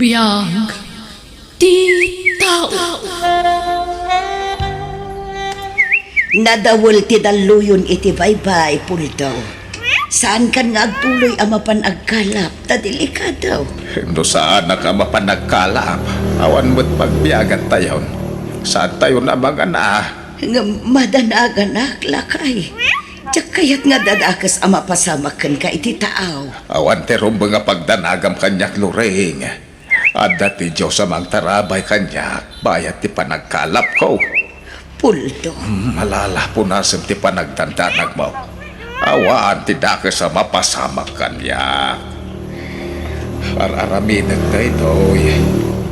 Biyag ti tao. Nadawal ti daluyon iti baybay puldaw. Saan kan nga agtuloy ang mapanagkalap ta delikadaw. No saan na ka mapanagkalap, awan mo't pagbiagan tayon. Saan tayo na mga na? Nga madanagan aklakay. Tiyak kayat nga dadakas ang mapasamakan ka iti taaw. Awan terong mga pagdanagam kanyak luring. At dati Diyos amang tarabay kanyak, bayat ti panagkalap ko. Puldo. Malala po na ti panagdandanag mo. Awaan ti dakas sa mapasamak kanya. Araraminag tayo doy.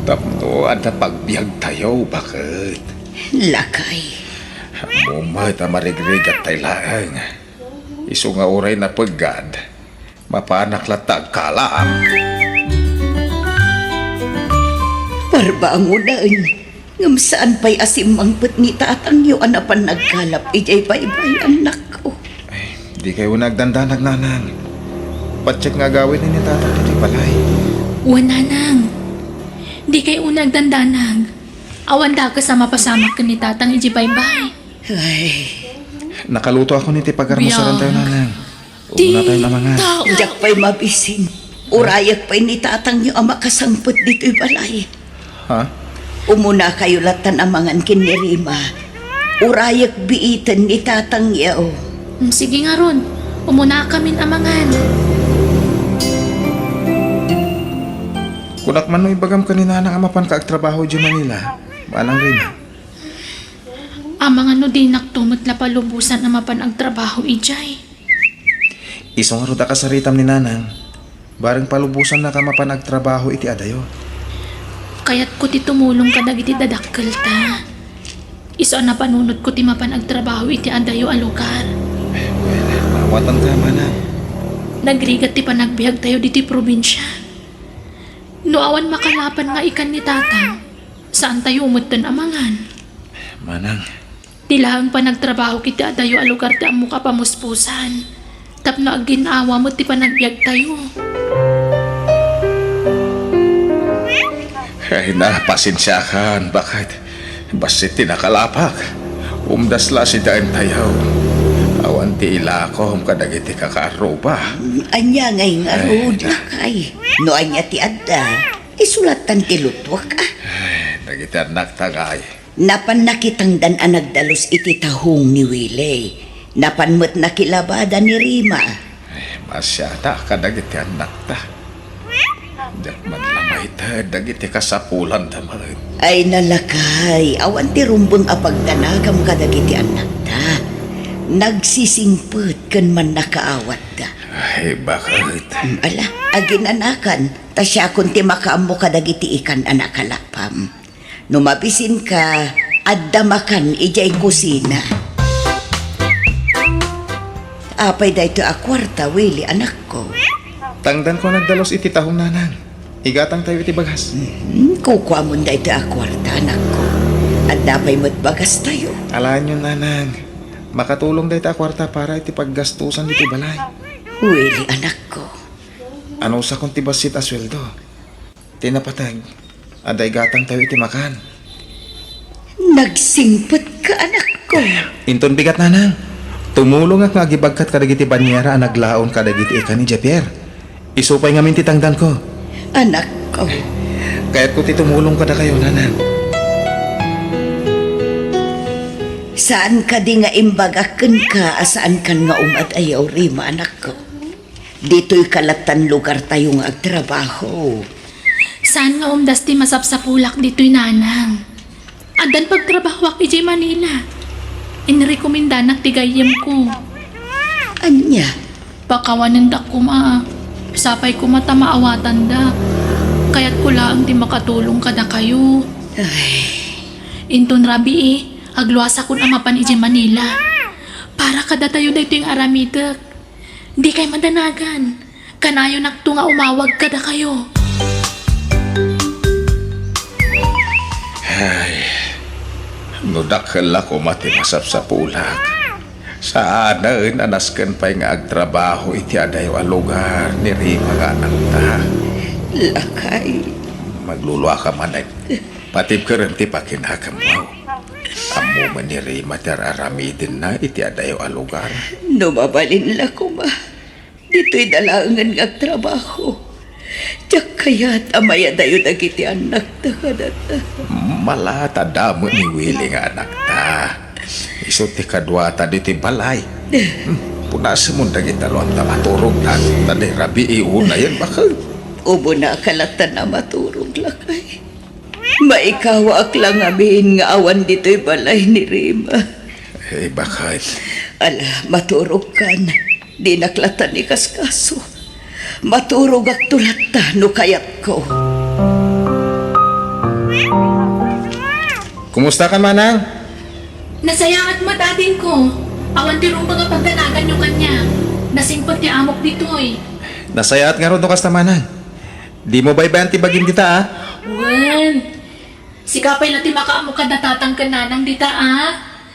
Tapno at pagbiag tayo, bakit? Lakay. Mumat ang marigrigat tayo lang. Iso nga oray na pagad. Mapanaklatag kalam. Parba ang unaan. Ngam saan pa'y asimang put ni tatang yu anapan nagkalap. Ijay baybay anak ko. Di kayo nagdandanag nanang. Patsik nga gawin ni tatang dito balay. Wananang. Di kay unag dandanag. Awan da ka sa mapasamak ka ni tatang ijibaybay. Ay, Nakaluto ako ni ti pagarmusaran tayo nanang. Ti Una tayo na mga. tao. diyak pa'y mabisin. Urayak pa'y ni tatang yu ang makasangput dito'y balay. Ha? Umuna kayo latan amangan kinirima. Urayak biitan ni tatang yaw. Sige nga ron. Umuna kamin amangan. Kunak man no ibagam kanina na amapan ka agtrabaho dyan Manila. Manang rin. Amangan no di naktumot na palubusan na mapan ang trabaho ijay. Isong aruda ka sa ritam ni nanang. Bareng palubusan na ka mapan agtrabaho iti adayo. Kaya't ko ti tumulong ka dagiti dadakkel ta. Iso na panunod ko ti mapan ang trabaho iti adayo a lugar. Mawatan ka manang. Nagrigat ti panagbiag tayo diti probinsya. No awan makalapan nga ikan ni tatang, saan tayo umutan amangan? Manang. Tilahang pa nagtrabaho kiti adayo a lugar ti amo ka pamuspusan. Tapno ag ginawa mo ti panagbiag tayo. Ay na, pasensyakan. Bakit? Basit tinakalapak. Umdasla si daen tayo. Awan ti ila ko kadagiti kakaroba. Anya ngay nga rood lakay. No anya ti adda. Isulatan ti lutwak ah. Dagiti anak tagay. Napan nakitang dan anagdalos iti tahong ni Willie. Napan mo't nakilabada ni Rima. Masyata kadagiti anak ta. Diyak man lamay ta, dagiti kasapulan damay. Ay nalakay. Awan ti rumbang apagdanagam kadagiti anak ta. Nagsisingput kan man nakaawat ta. Ay, bakit? Ala, aginanakan. Ta siya kun ti makaammo kadagiti ikan anak kalapam. Numabisin ka, addamakan ijay kusina. Apay da ito a kwarta, Willie, anak ko. Tangdan ko nagdalos iti tahong nanang. Igatang tayo iti bagas. Kukuha mo da ito a kwarta, anak ko. At dapay mo't bagas tayo. Alaan yun nanang. Makatulong dahi ta kwarta para iti paggastusan iti balay. Willie, anak ko. Ano sa kung tibasit asweldo? Tinapatag. Aday gatang tayo iti makan. Nagsingput ka, anak ko. Inton bigat nanang. Tumulong at ngagibagkat kadagiti banyera ang naglaon kadagiti ikan ni Javier. Isupay ngamin titangdan ko. Anak ko. Kaya't ko titumulong kada kayo nanang. Saan ka di nga imbagakan ka, asaan kan nga ayaw Rima, anak ko. Dito'y kalatan lugar tayo nga agtrabaho. Saan nga umdas ti masapsapulak dito'y nanang? Adan pagtrabahwak ijay Manila. Inrekomendanak ti gayem ko. Anya, Pakawanan da ko sapay ko mata maawatan da. Kaya't ko lang di makatulong kada kayo. Inton rabi agluasa kun amapan ijay Manila. Para kada tayo da ito yung aramidak. Di kay madanagan. Kanayo nakto nga umawag kada kayo. Ay, nudakal ako mati masap sa pulak. Saan na anasken pa'y nga agtrabaho iti adayo a lugar ni Rima nga anak ta. lakay. magluluwa ka man ay patip ka rin ti pakinakam mo. Amo man ni Rima tararamidin na iti adayo a lugar. Numabalin la ko ma. Dito'y dalangan nga trabaho. Tiyak kaya't amaya dayo dagiti anak ta kadata. Malata damo ni Willie nga anak ta. Iso ti kadwa ta di ti balay. Punas mo dagiti talon ta maturog na. Tadi rabi iuna yan bakal. Ubo na kalatan na maturog lakay. Maikawa ak lang amin nga awan dito'y balay ni Rima. Eh bakit? Ala, maturog kan. Di naklatan ni kaskaso. Maturog ak tulata no kayat ko. Kumusta ka manang? Nasaya at matading ko. Awan ti mga pagdanagan nyo kanya. Nasingpag ti amok dito'y. Nasayaat nga ron to kasta manang. Di mo baybayan ti bagim dita ah? Wen, si kapay na ti makaamok ka natatang kananang dita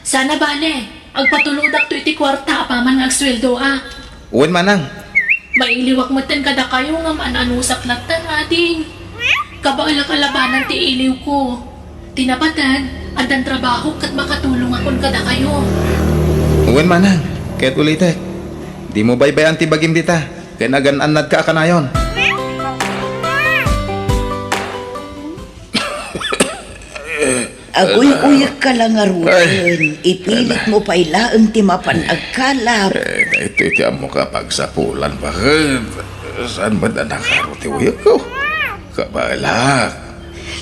Sana bale, agpatuludak to iti kwarta apaman nga agsweldo Uwan manang. Mailiwak mo ten kada kayo nga mananusak latan ading. Kabaala kalabanan ti iliw ko. Tinapatan, andan trabaho kat makatulong akon kada kayo. Uwan manang. Kaya't ulitek. Di mo baybayan ti bagim dita. Kaya nagananad ka kanayon. Agoy-uyak ka lang aruan. Ipilit mo pa ilaang ti mapanagkalap. Ito mo kapag sa pulan bakit? Saan ba na nakaro ti uyak ko? Kabalak.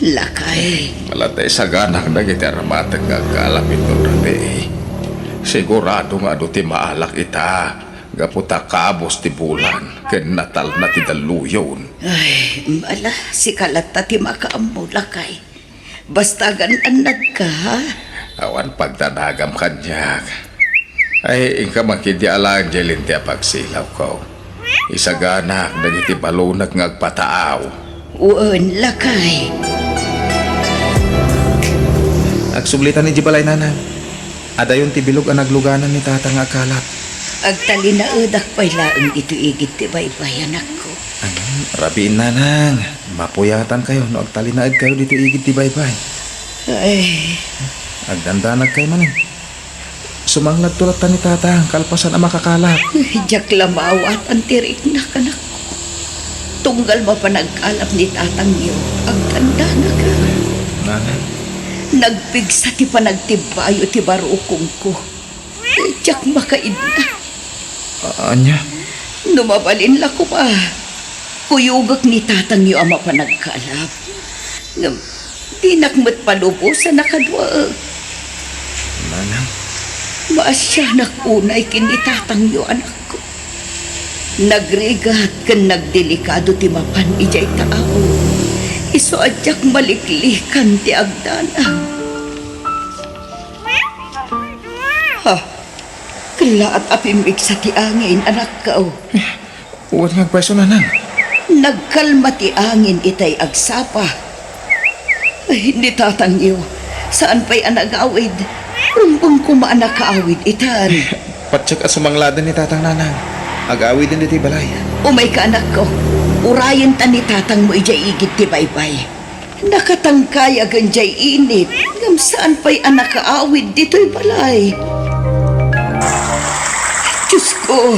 Lakay. Malatay sa ganak na gitaramatag kakalapit ko dati. Sigurado nga do ti maalak ita. Gaputa kabos ti bulan. Ken natal na ti daluyon. Ay, mala, si kalata ti makaammo lakay. Basta gananad ka, ha? Awan pagtanagam kanyak. Ay, ingka makidyalang jelin ti pagsilaw ko. Isaganak nagiti balunag ngagpataaw. Uon, lakay. Agsublitan ni Jibalay nanang. Adayon ti bilog ang nagluganan ni tatang akalap. Agtali na udak pa ilaang ito igit ti baybayan ako. Rabiin nanang. Mapuyatan kayo no agtalinaad kayo dito igit ti baybay. Ay, Agdandanag kayo manin. Sumanglag tulatan ni tatang kalpasan ang makakalap. jak lamawat ang tirik na kanak ko. Tunggal mapanagkalap ni tatang iyo ang tanda na ka. Nanang. Nagpigsa ti panagtibayo ti barukong ko. Jak makaid na. Anya? Numabalin la ko pa. Kuyugak ni tatang iyo ang mapanagkalap. Ngam, di nakmat palubo sa nakadwa. Nanang. Maasya nakunay kini tatang iyo anak ko. Nagrigat kan nagdelikado ti mapan ijay tao. Iso adyak maliklikan ti agdana. Ha, kala at apimik sa ti angin anak ka. Uwan nga pweso nanang. Nagkalma ti angin itay agsapa. Ay, hindi tatang iyo. Saan pa'y anagawid? Rumbang kumaanak kaawid itan. Patsyak at sumangladan ni tatang nanang.Ag-awid din dito balay. Umay ka anak ko. Urayan ta ni tatang mo ijay igit ti baybay. Nakatangkay agan jay init. Ngam saan pa'y anak kaawid dito'y balay. Diyos ko,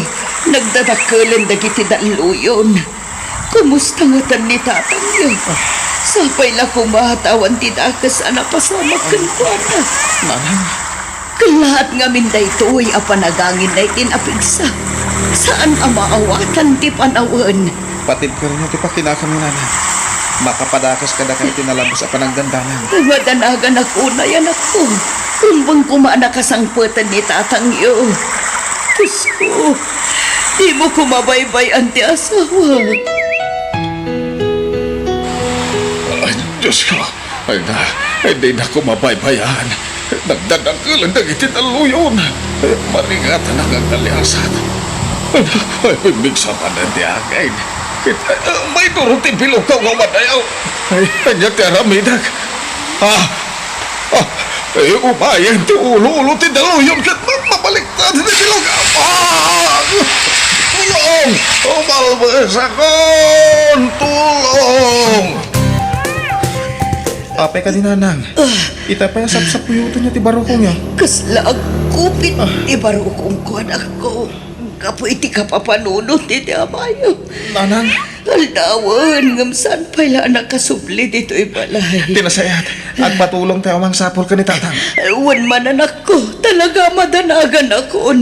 nagdadakalan dagiti daluyon. Kumusta nga tan ni tatang niyo? Sapay la kumahatawan ti dakas anak pasama kankwana. Nanang. Kalahat nga min daytoy apanagangin na itinapigsa. Saan ang maawatan ti panawan? Patid ka rin yung tipakinaka mo nanang. Makapadakas ka na kayo tinalabos sa panagdandanan. Madanagan ako na yan ako. Kumbang kumana kasangputan ni tatang iyo. Diyos ko, di mo kumabaybay ang ti asawa. Ay, Diyos ko. Ay na, hindi na ko mabaybayan. Nagdadangkalan na itinaluyon. Maringatan ang agdaliasat. Ay, bigsa pa na di akin. May durutin bilog ka madayaw. Ay, kanya karamidag. Ay, umayan ti ulo-ulo ti daluyon kat mabaliktad ti bilog. Tulong! Umalbas akon! Tulong! Apay ka din, nanang. Ita pa yung sapsapuyuto niya, ti baroko niya. Kasla ang kupit, ibaro kong kuhan ako. Kapoy ti kapapanunot, iti amayo. Nanang, Aldawan, ngamsan pala nakasubli dito ibalay. tinasayat. Agpatulong tayo mang sapol ka ni tatang. Wan man anak ko, talaga madanagan akon.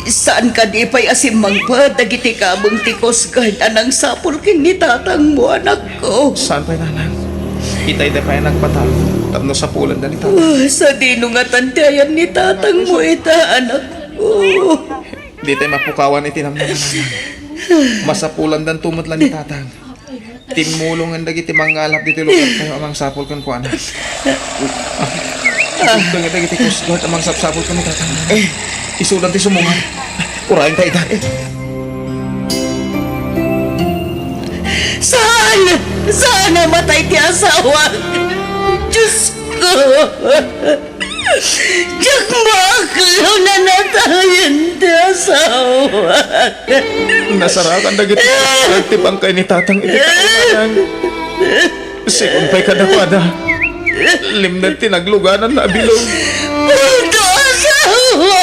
Saan ka di pa'y asimang pa, dagiti kabang tikos kahit anang sapol kini tatang mo, anak ko. Saan pa nanang? Itay da pa yung nagpatalo. Tapno sa pulan da ni tatang. Sa dino nga tantiayan ni tatang mo ita, anak ko. Di tayo mapukawan itinam na nanang. Masapulan dan tumutlan ni tatang. Timulungan dagiti mangalap dito lugar tayo amang sapol kan ko anak. Ito nga dagiti kusgard amang sapsapol kan ni tatang. Isulan ti sumungan. Urahin tayo da. Saan namatay ti asawa? Diyos ko! Diyak makalaw na natayan ti asawa. Nasarakan dagiti nagtipang kay ni tatang iti kaunanan. Sikumpay ka dakwada. Limnag tinagluganan na bilog. Ito asawa!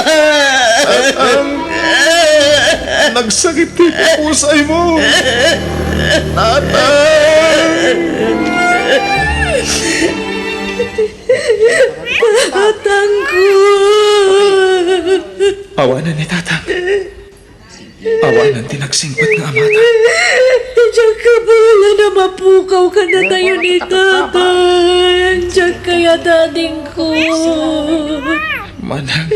Nagsakit ti pusay mo. Tatang! Tatang ko! Awanan ni tatang. Awanan tinagsingpat nga amata. Diyak ka pala na mapukaw ka na tayo ni tatang. Diyak kaya dading ko. Manang,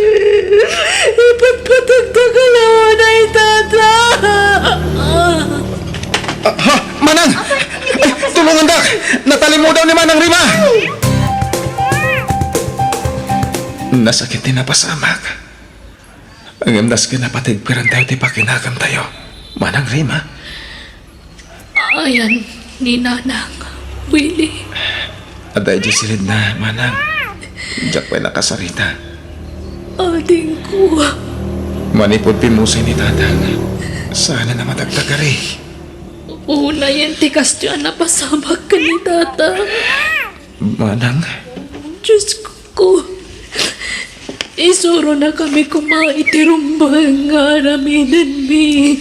Ipagpatagtagalawa na tatang. ha! Manang! Ay, tulungan dak! Natali mo daw ni Manang Rima! Nasakit din na pasamak. Ang amdas ka napatigpiran tayo ti pakinagam tayo. Manang Rima? Ayan, ni Nanang. Willie. Aday di silid na, Manang. Diyak pa'y nakasarita. Ading ko. Manipod pimusay ni tatang. Sana na matagtagari. Una yan, tikas dyan na pasamak ka ni Tatang. Manang, Diyos ko. Isuro na kami kumaitirumbang araminan mi.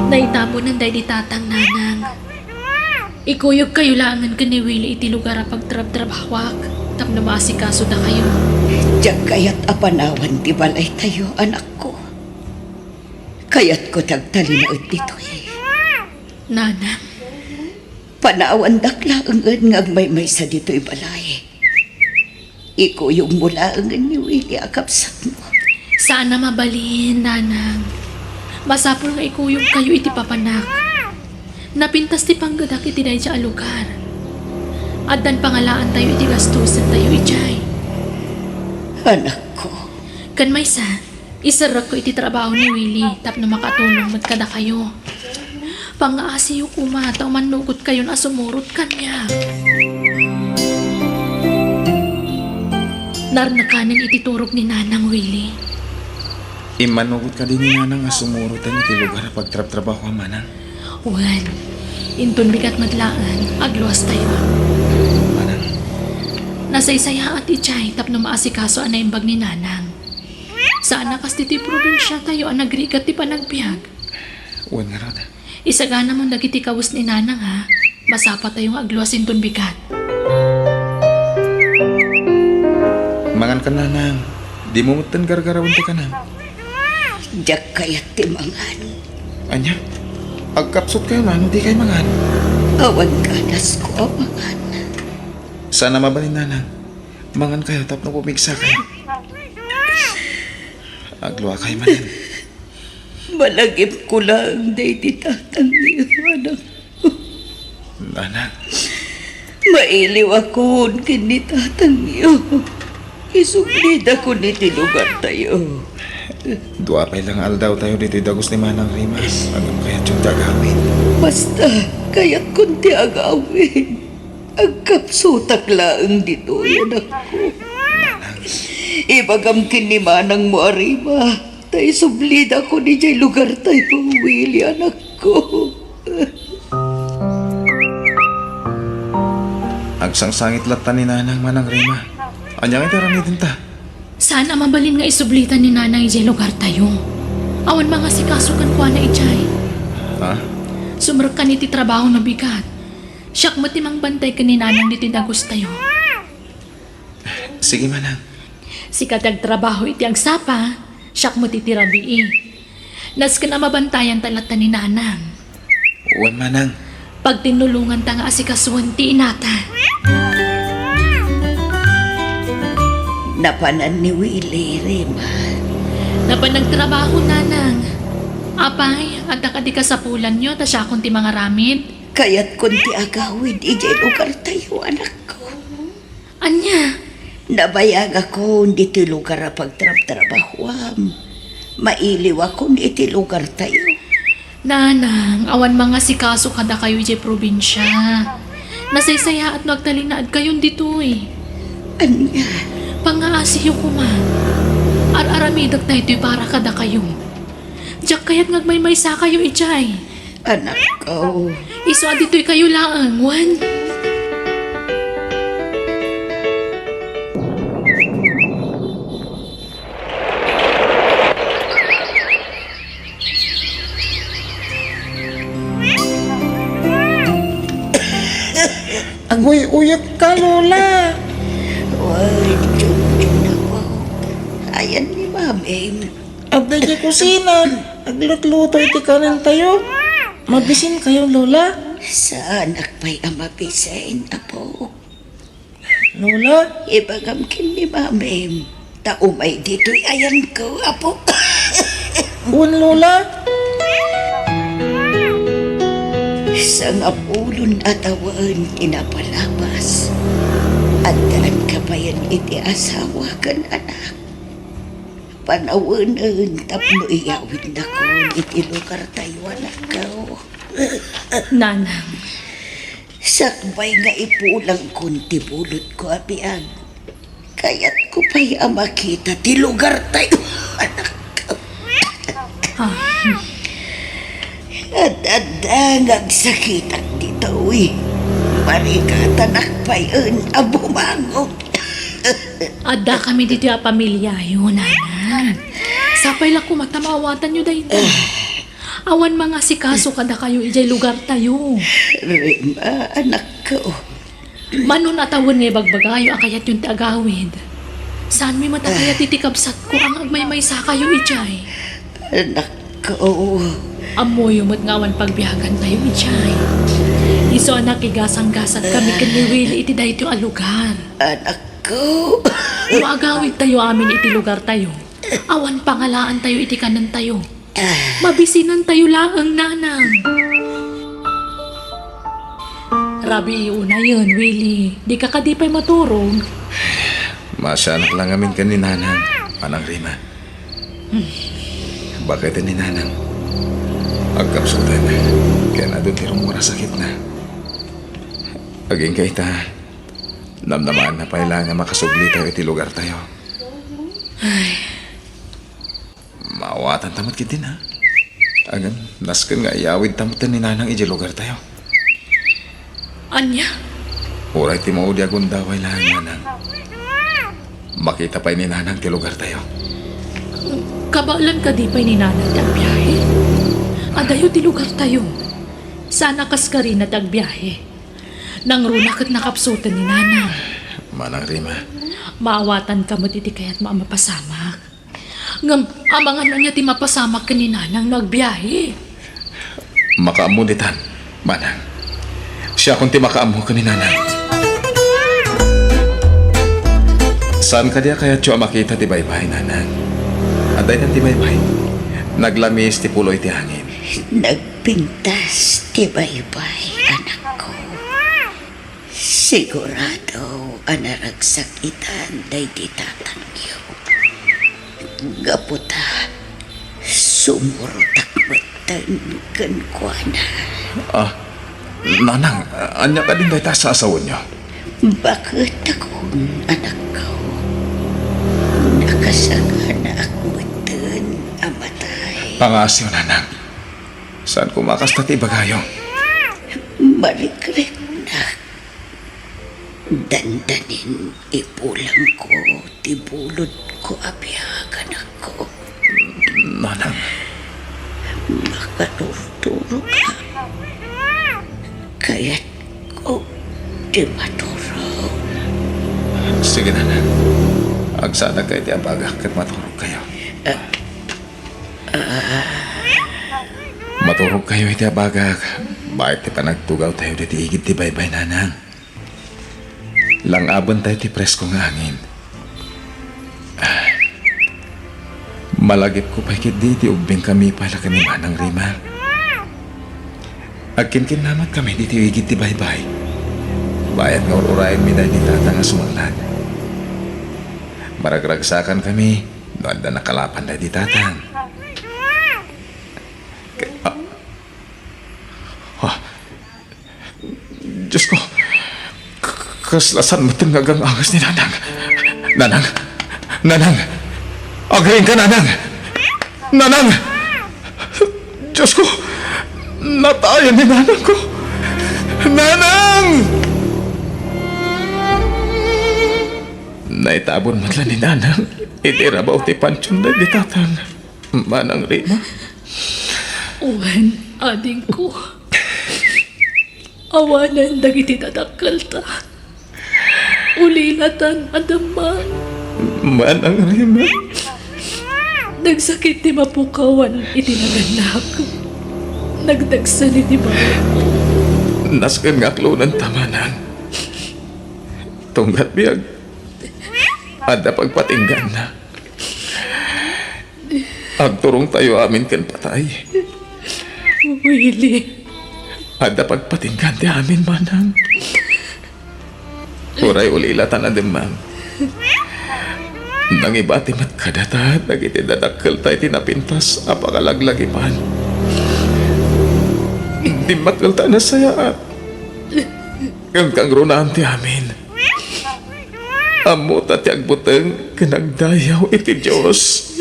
Naitabo ng day di Tatang, Nanang. Ikuyog kayo langan ka ni Willie iti lugar a pagtrab-trabhawak. Tapno maasikaso na kayo. Diyak kaya't apanawan ti balay tayo, anak ko. Kaya't ko tagtali na dito eh. Nanang. Panawan dakla ang nga may sa dito balay. Iko yung mula ang ni Willie akapsat mo. Sana mabalin, Nanang. Masapol nga ikuyog kayo iti papanak. Napintas ti panggadak iti day sa lugar. At dan pangalaan tayo iti gastusan tayo ijay. Anak ko, Kan may isarak ko iti trabaho ni Willie tapno makatulong magkada kayo. Pangaasiyo kumata manugot kayo na sumurot kanya. Narnakanan iti turog ni Nanang Willie. imanugot ka din ni Nanang nga sumurutan iti lugar na pagtrab-trabaho ka, Manang. Wan, inton bigat madlaan, agluwas tayo. Manang, Nasaysaya at ichay tapno maasikaso anay imbag ni Nanang. Sana kas ti probinsya tayo ang nagrigat ti panagbiag. uwan nga rod. Isagana mo dagiti kawus ni Nanang ha. Masapa tayong agluwas inton bigat. Mangan ka, Nanang. Di mo mutan gargarawan ti ka na. diyak kaya't timangan. Anya, agkapsot kayo, Nanang, di kayo mangan. Awan kanas ko amangan. Sana mabalin, Nanang. Mangan kayo, tapno pumigsa kayo. Agluwa kayo, Manang. Malagip ko lang day di tatang niyo, anak. Nanang, Mailiw ako kini tatang niyo. Isugid ako ni tilugar tayo. dua pa ilang aldaw tayo dito dagos ni Manang Rimas. Agam kaya tiyong tagawin. Basta kaya't kunti agawin. Agkapsutak laang dito, anak ko. Ibagam kini Manang mo arriba. Tay sublid ako ni jay lugar tayo, Willie, anak ko. Agsangsangit lata ni nanang Manang Rima. Anyang ito din ta. Sana mabalin nga isublitan ni nanay ijay lugar tayo. Awan mga sikasukan ko na ijay. Ha? Sumrek ka niti trabaho na bigat. Siyak mo timang bantay ka ni nanang niti dagos tayo. Sige Manang. Si katag trabaho iti ang sapa, siyak mo titi rabii. Nas ka na mabantayan talata ni nanang. Uwan Manang. Pag tinulungan ta nga asikasuan ti inata. Napanan ni Willie, Rima. Napanagtrabaho nanang. Apay, at ka di ka sa pulan nyo, ta siya ti mga ramid. Kaya't kunti agawid, ijay lugar tayo, anak ko. Anya, Nabayag ako, hindi ti lugar a pagtrabahuam. Mailiw ako, hindi ti lugar tayo. nanang, awan mga sikaso kada kayo ijay probinsya. Nasaysaya at nagtalinaad kayon dito eh. Anya, Pangaasiyo ko man. Ar-aramidag na ito'y para kada kayo. Diyak kaya't ngagmay-maysa kayo ijay. anak ko. Iso adito'y kayo laang, wan. Agoy-uyot ka, Lola. Why, chum-chum ako. Ayan ni Mami. Abday di kusina. Aglut-luto iti kanin tayo. Mabisin kayo, Lola. Sa anak pa'y amapisain, apo. Lola, Ibagamkin ni Mami. Taumay dito'y ayan ko, apo. uwan, Lola. Sa ngapulon atawan inapalabas. At daan ka pa yan iti asawa kan anak. Panawanan tapno iyawin na ko iti lugar tayo anak ko. Nanang, Sakbay nga ipulang kunti bulot ko apiag. Kaya't ko pa'y makita ti lugar tayo anak ko. At adangag sakitak dito eh. Marikatanak pa yun abumangot. adda kami dito a pamilya yun, nanang. Sapay lang kumatamawatan nyo dahi na. Awan mga sikaso kada kayo ijay lugar tayo. Rima, anak ko. Manon atawon nga bagbagayo akayat yung tagawid. Saan may matakayat titikabsat ko ang agmay-maysa kayo ijay. Anak ko. Amoy umot ngawan pagbiyagan tayo ijay. Iso anak igasang-gasat kami kani Willie iti dahito a lugar. Anak ko. Maagawid tayo amin iti lugar tayo. Awan pangalaan tayo iti kanan tayo. Mabisinan tayo laang nanang. Rabi una yun, Willie. Di ka kadipay maturong. Masyanak lang amin ka ni nanang Manang Rima. Bakit ni nanang? Agkapsutan. Kaya na doon tirong sakit na. Aging kay ta. Namnamaan na pailangan makasubli tayo iti lugar tayo. Maawatan tamat kitin ha. Agan, naskan nga iyawid tamutan ni nanang iji lugar tayo. Anya? Uray ti mo di agundaway lang nanang. Makita pa ni nanang ti lugar tayo. Kabalan ka di pa'y ni nanang ti agbiyahe? Adayo ti lugar tayo. Sana kas ka rin at agbiyahe. Nang runak at nakapsutan ni nanang. Manang Rima. Maawatan ka mo titi kaya't mapasamak. Ngam, amangan na niya ti mapasamak ka ni nanang nagbiyahe. Makaamunitan, manang. Siya kung ti makaamu ka ni nanang. Saan ka diya kaya tiyo makita ti baybay, nanang? Aday na ti baybay. Naglamis ti puloy ti hangin. Nagpintas tibay-bay, anak ko. Sigurado anaragsakitan day di tatangyo. Gaputa, sumurutak matan kan kuana. Nanang, anya ka din day ta sa asawa niyo. Bakit ako, anak ko? Nakasanga na ako matan amatay. Pangasyo, nanang. Saan kumakas na ti bagayo? Balik rin na. Dandanin ipulang ko, tibulod ko, abiyagan ako. Nanang, Makatuturo ka. Kaya't ko di maturo. sige nanang. Agsana kayo ti abaga kat maturog kayo. Maturog kayo iti abaga. Bakit ti panagtugaw tayo di igid ti baybay nanang? Langabon tayo ti presko nga angin. Malagip ko pa ikit di ubing kami pala kami manang rima. Agkin-kin naman kami di igid ti baybay. Bayat nga ururayan mi dahil ni tata nga sumanglan. Maragragsakan kami, doon na nakalapan dahil di tatang. Diyos ko, kaslasan mo tingagang angas ni Nanang. Nanang! Nanang! Agayin ka, Nanang! Nanang! Diyos ko, natayan ni Nanang ko! Nanang! Naitabon man lang ni Nanang. Itirabaw ti pansyon na di tatang. Manang rima. Uwan, ading ko. Awanan dagiti dadakkel ta. Ulilatan adaman. Manang rima. Nagsakit ti mapukawan itinaganak. Nagdagsan iti bayan. Nasken nga klunan tamanang. Tunggat biyag. Ada pagpatinggan na. Agturong tayo amin kan patay. Willie. Ada pagpatinggan ti amin manang. Uray ulilatan na demang. Nangibati mat kadata, nagiti dadakkel tayo tinapintas, apakalaglagipan. Di makalta na sayaat. Ang kangrunaan ti amin. Amo tati agbuteng kinagdayaw iti Diyos.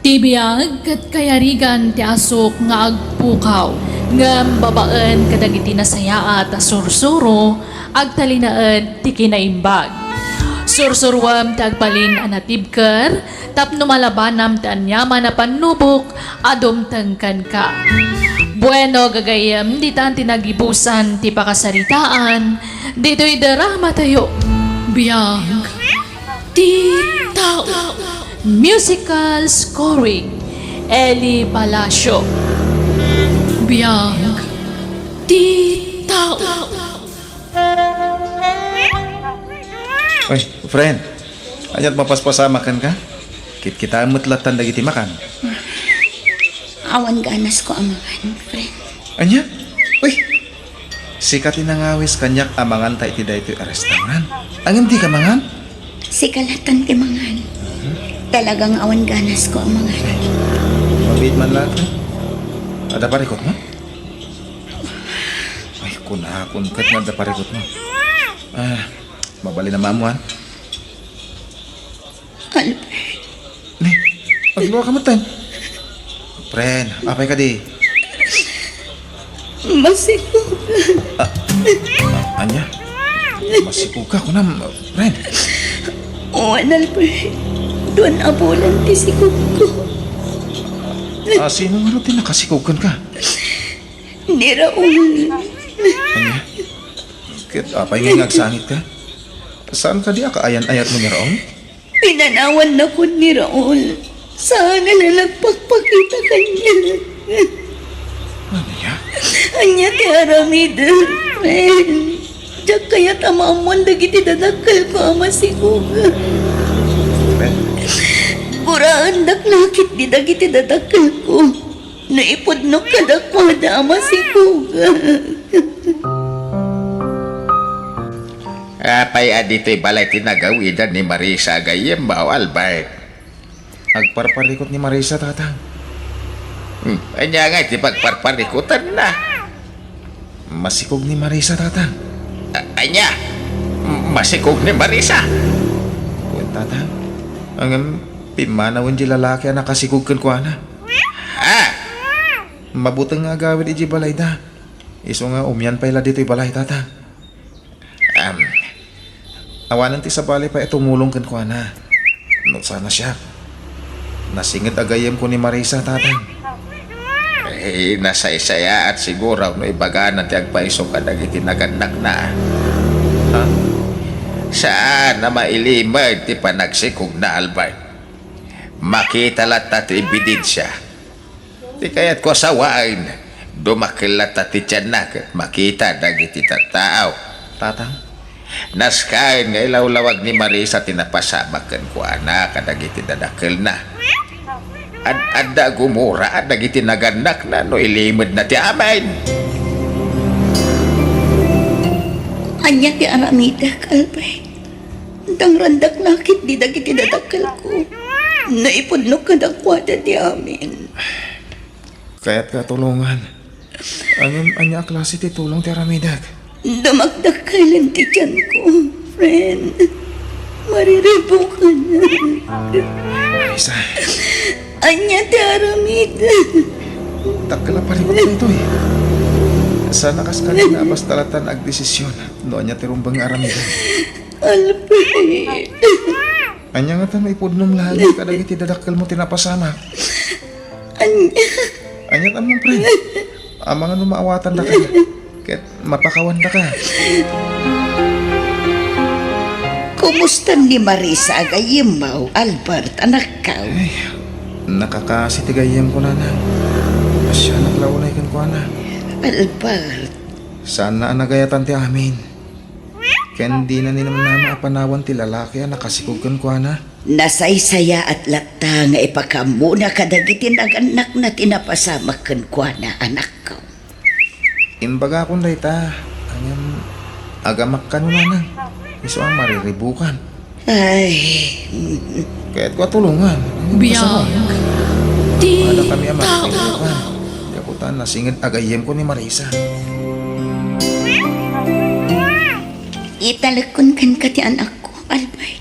Tibiyag kat kayarigan ti asok nga agpukaw. Ngam babaan kadagiti nasayaat a sursuro agtalinaan ti kinaimbag. Sursurwam ti agbalin a natibker tapno malabanam ti anyaman na panubok adom tengkan ka. Bueno gagayam di tan tinagibusan ti pakasaritaan dito'y darama tayo. Biyag ti tao. Musical scoring Eli Palacio. Biyag ti tao. Oy, friend. Anyat mapaspasamakan ka? Kita mutlatan dagiti makan. Awan ganas ko amangan, friend. Anya? Uy. Sikatin na ngawis kanyak amangan ta iti daytoy a restaurant. Ang hindi ka mangan? Sikalatan ti mangan. Talagang awan ganas ko amangan. Mabit man lahat. Ada parikot mo? Ay, kunakon kat nga ada parikot mo. Mabali na mamuan. Albert, Ni, pagluwa ka mo tan. Friend, apay ka di. masiko. Anya? Masikog ka ko na, friend. Owan, Albert. Doon abulan ti sikog ko. Sino nga rin nakasikogan ka? Ni Raul. Anya? Kit, apay nga nagsangit ka? Saan ka di akaayan-ayat mo ni Raong? Pinanawan na ko ni Raul. Sana na nagpagpakita kanya. Ano niya? Anya ti aramida. Men, diyak kaya tamamon dagiti dadakal ko ama sikog. Friend, Buraan dak nakit di dagiti dadakal ko. Naipod no kadakwada ama sikog. Apay adito'y balay tinagawidan ni Marisa gayem bao Albert. agparparikot ni Marisa tatang. Anya nga iti pagparparikutan na. Masikog ni Marisa, tatang. Anya, masikog ni Marisa. Kuwan, tatang. Ang pimanawan di lalaki ang nakasikog kan kuha na. Ha? Mabutang nga gawin iji balay da. Iso nga umyan pa ila dito'y balay, tatang. Awanan ti sa balay pa tumulong kan kuha na. No sana siya. Nasingit agayem ko ni Marisa, tatang. Nasaysaya at siguro no ibaga na ti agpaiso ka dagiti naganak na. Ha? Saan na mailimag ti panagsikog na Albert? Makita lat ti ebidensya. Ti kayat ko sawain, dumakilat ti tiyanak, makita dagiti tattao. Tatang? Naskain nga ilawlawag ni Marisa tinapasabak kan ko anak kadagiti dadakil na. Adda gumura at dagiti naganak na no ilimod na ti amain. Anya ti Aramida, Albay. Dang randak nakit di dagiti dadakkel ko. Naipudno ka dakwada di amin. Kaya't katulungan. Anya klase ti tulong ti Aramidag. Damagdakalan ti tiyan ko, friend. Mariribo ka na. Marisa, Anya ti Aramida. takla pa rin ko ito eh. Sana kas kanina bas talatan ag desisyon. Noon niya tirumbang Aramidag. Albay. Anya nga ta maipudnom lagi kadagiti dadakkel mo tinapasama. Anya. Anya tamang pre. Amang ano maawatan da ka. Ket mapakawan da ka. Kumusta ni Marisa agayimaw, Albert, anak ka? Ay, nakakasitigayem ko na na. Asya naklaunay kan ko na. Albert, Sana nagayatan ti amin. Ken di na ni naman na maapanawan ti lalaki ang nakasikugkan ko na. nasaysaya at lata nga ipakamuna kadagiti naganak na tinapasamakan ko na anak ko. Imbaga akong dayta. Kanyang agamak ka na na. Iso ang mariribukan. Ay, Kaya't ko tulungan. Biyag. Di Ada kami ang tao. mariribukan. Yakutan na singit agayem ko ni Marisa. italakon kan ka ti anak ko, Albert.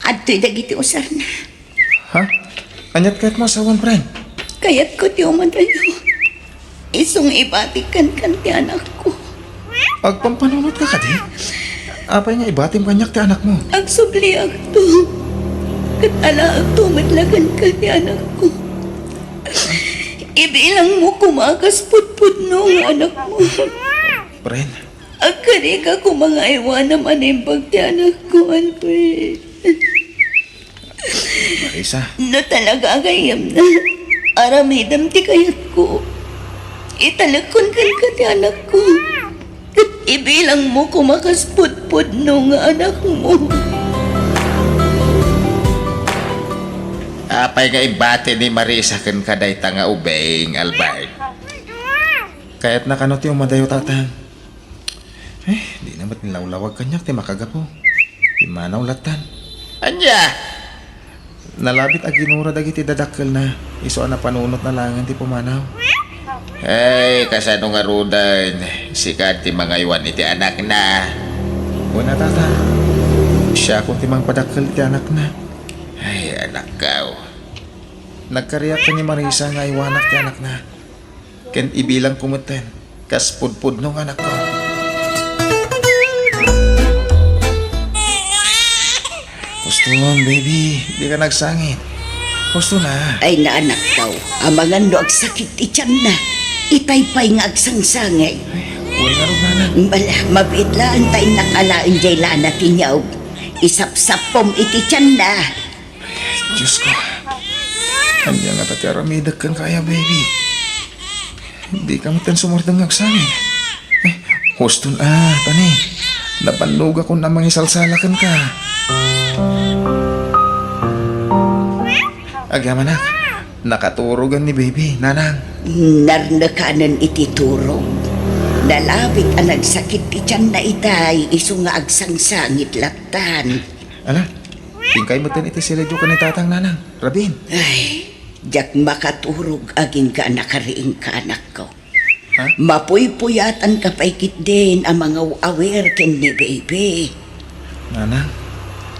Adto'y dagiti usar na. Ha? Anyat kaya't masawan, friend. Kaya't ko ti umadayo. Isong ibatikan kan ti anak ko. Pagpampanunod ka ka di? Apay nga ibatim kanyak ti anak mo. Agsubli agto. Kat ala agto madlagan ka ti anak ko. Ibilang mo kumakas putput no nga anak mo. Friend, Agkari ka kung mga iwan naman yung pagtianak ko, Albert. Marisa. No talaga agayam na. Aramidam ti kayat ko. Italakon kan ka ti anak ko. At ibilang mo kumakasputput no nga anak mo. Apay nga ibate ni Marisa kan kaday nga ubeng Albert. Kaya't nakanot yung madayo tatang. Di naman nilawlawag kanyak ti makagapo. Di manaw latan. Anya, Nalabit ag ginura dagiti dadakkel na. Iso na panunot na langan ti pumanaw. ay kasano nga rudan, sikat ti mga iwan iti anak na. Una tata. Siya kung timang padakkel ti anak na. Ay anak ka. Nagkariyak ka ni Marisa nga iwanak ti anak na. Ken ibilang kumuten. Kas pudpud nung anak ko. Gusto baby. Di ka nagsangit. Gusto na. Ay na anak daw. Amangan no agsakit ityan na. Itaypay nga agsangsangay. Uy nga rin nanan. Bala, mabitlaan tayo nakalain jay lana tinyaw. Isapsapom iti tiyan na. Diyos ko. Hanya nga tati aramidag kan kaya, baby. Hindi ka matan sumurdang agsangin. Gusto na, tani. Napanlog ako na mangisalsalakan ka. Agyaman nakaturogan ni baby, nanang. Narnakanan iti turog. Nalabit ang nagsakit ityan na itay. Iso nga agsangsangit latan. Ala, tingkay mo tan iti siladyo ka ni tatang nanang. Rabin. Ay, jak makaturog aging ka nakariing ka anak ko. Mapuy-puyatan kapaikit din ang mga awer ken ni baby. Nanang,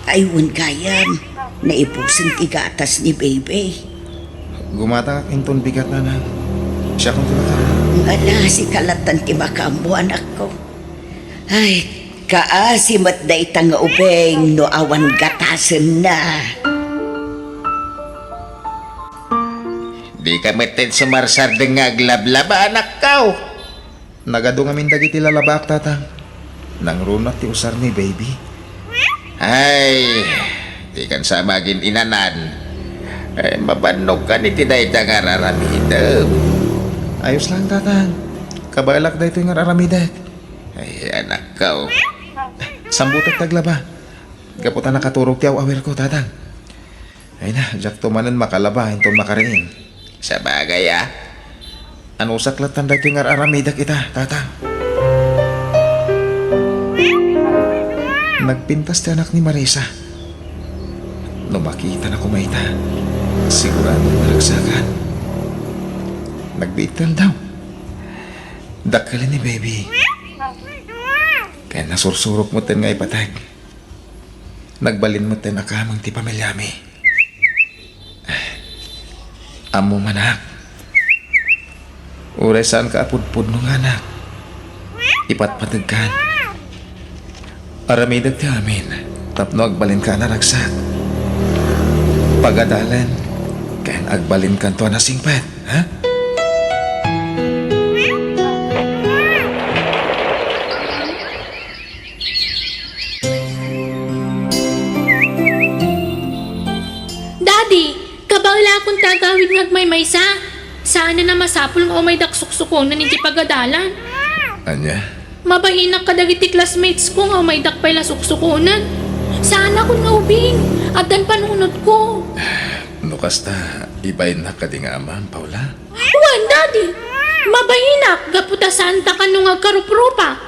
Ayun kayam, naipusin tigatas ni baby. gumata ka kinton bigat, nanang. Siya kong tulatan. Ala, si kalatan ti makambo anak ko. Ay, kaasimat da itang ubeng no awan gatasen na. Di ka metin sumarsar dengag lablaba anak kau. Nagado nga min dagiti lalabak, tatang. Nang runat ti usar ni baby. Ay, di kan sa magin inanan. Ay, mabanog ka ni tiday da nga raramidam. Ayos lang, tatang. Kabalak da ito yung araramidak. Ay, anak kau. Sambutak taglaba. Gaputan nakaturog ti awer ko, tatang. Ay na, jak tumanan makalaba, hinton makariin. Sa bagay ah. Ano saklatan da ito yung araramidak ita, tatang. Nagpintas ti anak ni Marisa. No makita na kumaita, sigurado malagsakan. Nagbital daw. Dakkalin ni baby. Kaya nasursurok mo ten nga ipatag. Nagbalin mo ten akamang ti pamilyami. Amo manak. Uray saan ka apudpud nung anak. Ipatpatagkan. Aramidag ti amin. Tapno agbalin ka na ragsak. Pagadalan. Kaya agbalin ka to na singpet. Ha? Daddy, kabaula akong tagawid ngag may maysa. Saan na masapul nga o may daksuksukong na ninti pagadalan. Anya? Mabahinak kadagiti classmates ko nga o may dakpay lasuksukunan. Saan ako nga ubing? At dan panunod ko. No kasta, ibayin na ka di nga amam, Paula. Wan, Daddy. Mabahinak, gaputa santa ka nung agkaruprupa.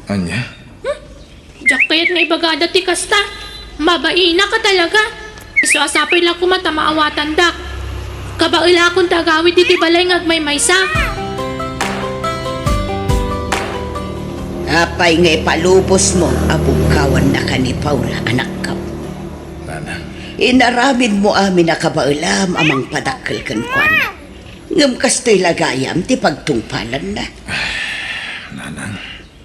Anya? Diyak kayat nga ibagada ti kasta. Mabahinak ka talaga. Iso asapay lang kumata maawatan dak. Kabaila akong tagawid iti balay ngag may maysa. Apay nga ipalupos mo, abukawan na ka ni Paula, anak ko. Nanang. Inaramid mo amin na kabailam amang padakkel kan kuana. Ngam kastoy lagayam ti pagtungpalan na. Nanang.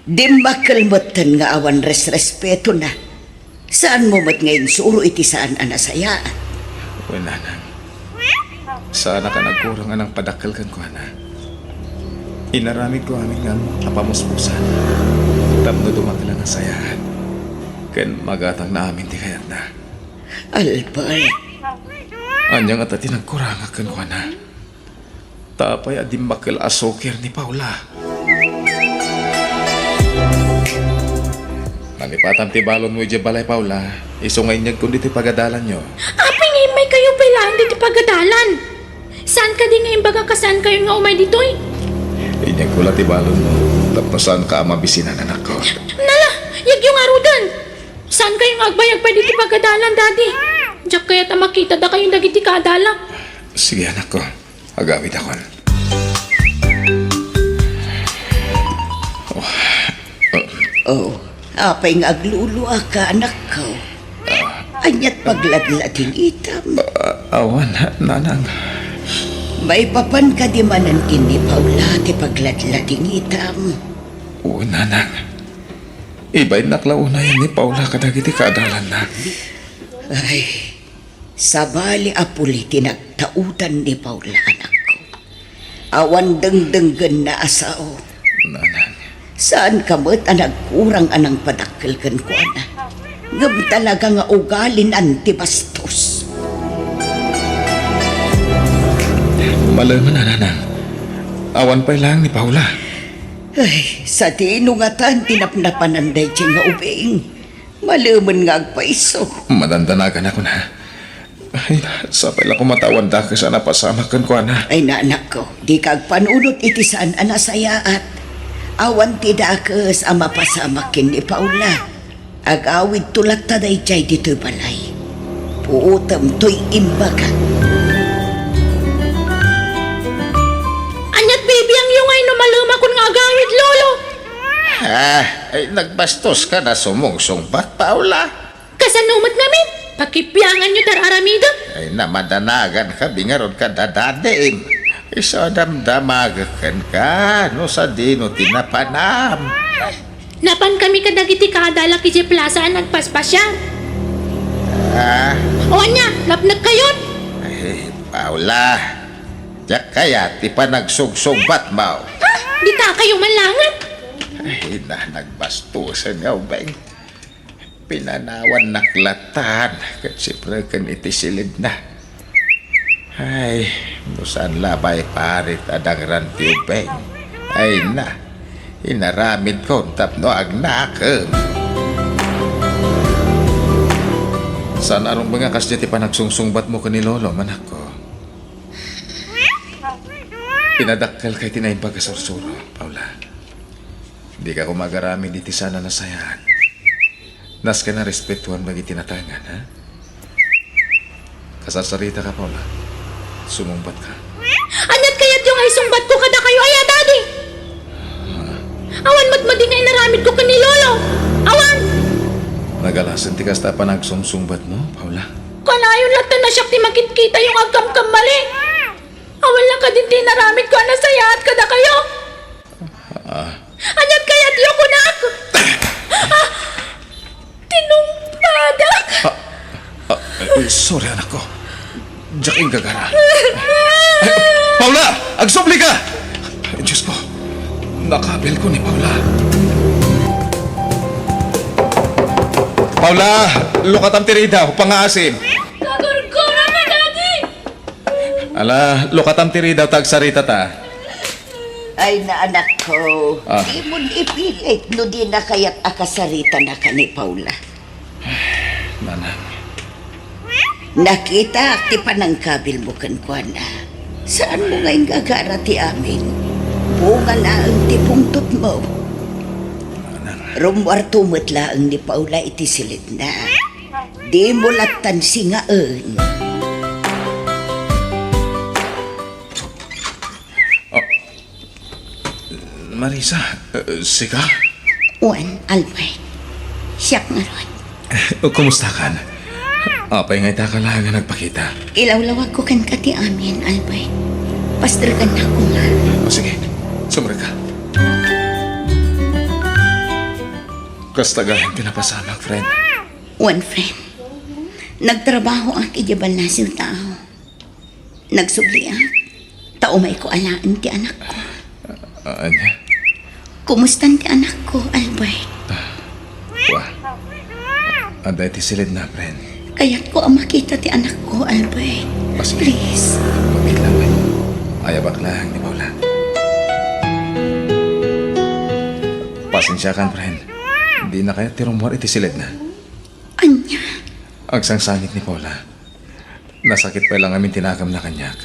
Di makalmutan nga awan respeto na. Saan mo mat ngayon suro iti saan anasayaan? Uy, nanang. Sana ka nagkurang anang padakal kan ko, ana. Inaramid ko amin nga apamuspusan. Tapno dumakala ng sayahan. Ken magatang na amin di kayat na. Albert, Anyang at ati nagkurang kan ko, ana. Tapay adim bakal asokir ni Paula. Nalipatan ti balon mo ije balay, Paula. Isungay niyag kundi ti pagadalan nyo. Apay nga may kayo pilaan diti pagadalan. Saan ka di nga imbaga kasaan kayo nga umay ditoy? Inyag kula ti balon mo. Tapnasan ka mabisinan, anak ko. Nala, yag yung arudan. Saan kayo nga agbayag pa diti pagadalan, Daddy? Diyak kaya't makita da kayong dagiti kadala. Sige, anak ko. Agawid ako. oh, apay nga agluluwa ka, anak ko. Anyat pagladlading itam. Awan, nanang. May papan ka di manan kini Paula ti pagladlading itam. Oo, nanang. Iba'y naklaunay ni Paula kadagiti kaadalan na. Ay, sabali apuli tinagtautan ni Paula, anak ko. Awan dengdenggen na asao. Nanang. Saan ka mo't nagkurang anang padakkel kan ko, ana? Ngam talaga nga ugalin antibastos. Malaman na, nanang. Awan pa'y lang ni Paula. Ay, sa tinungatan tinapnapananday siya nga ubing. Malaman nga agpaiso. Madandanagan ako na. Ay, sapay lang kumatawan da kasi napasama kan ko, ana. Ay, naanak ko, di kag panunot iti saan anasayaat. Awan ti dakes ang mapasamakin ni Paula. Agawid tulak taday chay dito'y balay. Puutam to'y imbaga. Anyat baby ang yung ay maluma kun nga agawid, lolo. Ay nagbastos ka na sumungsungbat, Paula. Kasanumat ngamin. Pakipyangan nyo tar aramida. Ay namadanagan ka, bingarod ka dadadim. Isa damdamagakan ka, no sa dino tinapanam. Napan kami kadagiti kadala kiji plaza nagpaspasya. O anya, lapnag kayon. Ay, Paula. Diyak kaya ti pa nagsugsugbat mo. Di ta kayo manlangan. Ay, nagbastusan nga, bang. Pinanawan naklatan. Kasi kan itisilid na. Ay, nusan labay parit adang ranti, bang. Ay na, inaramid ko tapno agnakam. Saan arong mga kasya ti pa nagsungsungbat mo ka ni Lolo, manak ko? Pinadakkel kay tinayin pagkasarsuro, Paula. Di ka kumagarami di ti sana nasayan. Nas ka na respetuhan bagi tinatangan, ha? Kasarsarita ka, Paula. Sumumbat ka. Anyat kayat yung ay sumbat ko kada kayo ay daddy. Awan matmadi nga inaramid ko kani lolo. Awan. Nagalasan ti kasta pa nagsumsungbat mo, Paula. Kanayon latan na siya ti makikita yung agkam-kam mali. Awan lang ka din tinaramid ko na sayat kada kayo. Anyat kayat yung kunak. Tinumpadak. Sorry, anak ko. Diyaking gagara. Paula! Agsubli ka! Diyos ko, nakabil ko ni Paula. Paula! Lukatam tirida, pangaasim. Kagurgura na, daddy. Ala, lukatam tirida, tagsarita ta. Ay na anak ko, Ah. di mo ipilit no di na kaya't akasarita na ka ni Paula. Manang, Nakita ti panangkabil mo kan kuana. Saan mo ngayong gagara ti amin? Bunga laang ti pungtot mo. Rumwar tumot laang ni Paula iti silid na. Di mo latan singaan. Marisa, sika? Juan Albert, siyak nga ron. Kumusta kan? Apay ngay ta ka lang nga nagpakita. Ilawlawag ko kan ka ti amin, Albert. Pastor ka na ko nga. O sige, sumra ka. Kastagahan pinapasamak, friend. One friend, nagtrabaho ang kijabal na siya tao. Nagsubli ang tao may ko alaan ti anak ko. Anya? Kumusta ti anak ko, Albert? Wah. Anday ti silid na, friend. Kaya't ko ang makita ti anak ko, Albert. O sige. Please. Wait lang, friend. Ayabak lang ni Paula. Pasensya kan, friend. Hindi na kaya tirumor iti silid na. Anya, Ang sangsangit ni Paula. Nasakit pa lang amin tinakam na kanyak.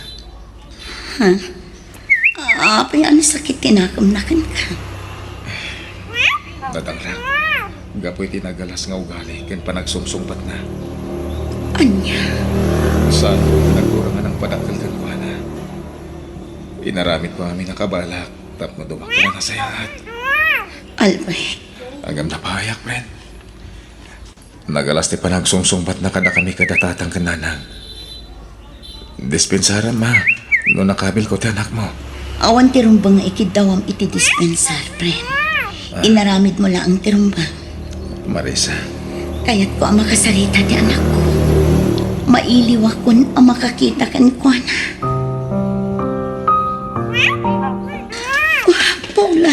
apay ano sakit tinakam na kan ka. Dadangrak. Gapoy tinagalas nga ugali ken panagsumsumpat na. Anya, Saan nagkurangan ng padakal kan kuana. Inaramit ko amin nakabalak tapno dumak na nasayat. Albert, Agam na pahayak, friend. Nagalas ti panagsumsumpat na kada kami kadatatang kananang. Dispensaran ma, no nakabil ko ti anak mo. awan tirumbang nga ikidawam iti dispensar, friend. Inaramid mo lang ang tirumbang. Marisa, Kaya't ko ang makasarita ti anak ko. Mailiwa kun ang makakita kan ko na. Paula,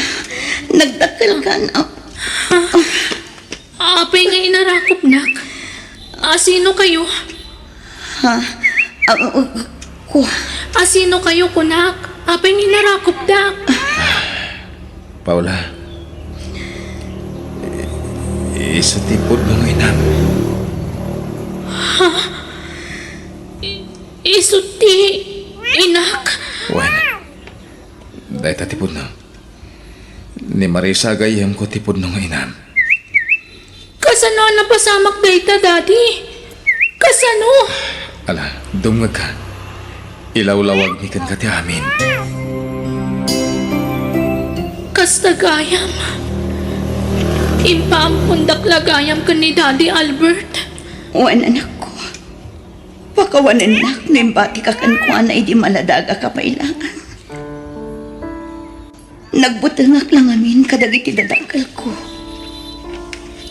nagdakil ka na. Apay nga inarakop nak. Sino kayo? Ko, Sino kayo kunak? Apay nga inarakop dak. Paula. Isa tipod ng inam. Isuti, inak. Wan. Dahil tatipod na. Ni Marisa gayam ko tipod ng inam. Kasano napasamak dayta, daddy? Kasano? Ala, dumngag ka. Ilawlawag ni kan kati amin. Kasta gayam. Impampundak lagayam ka ni Daddy Albert. Wan anak ko. Pakawanan nak, nimbati ka kan ko na di maladaga ka pailangan. Nagbutangak lang amin kadagiti dadakal ko.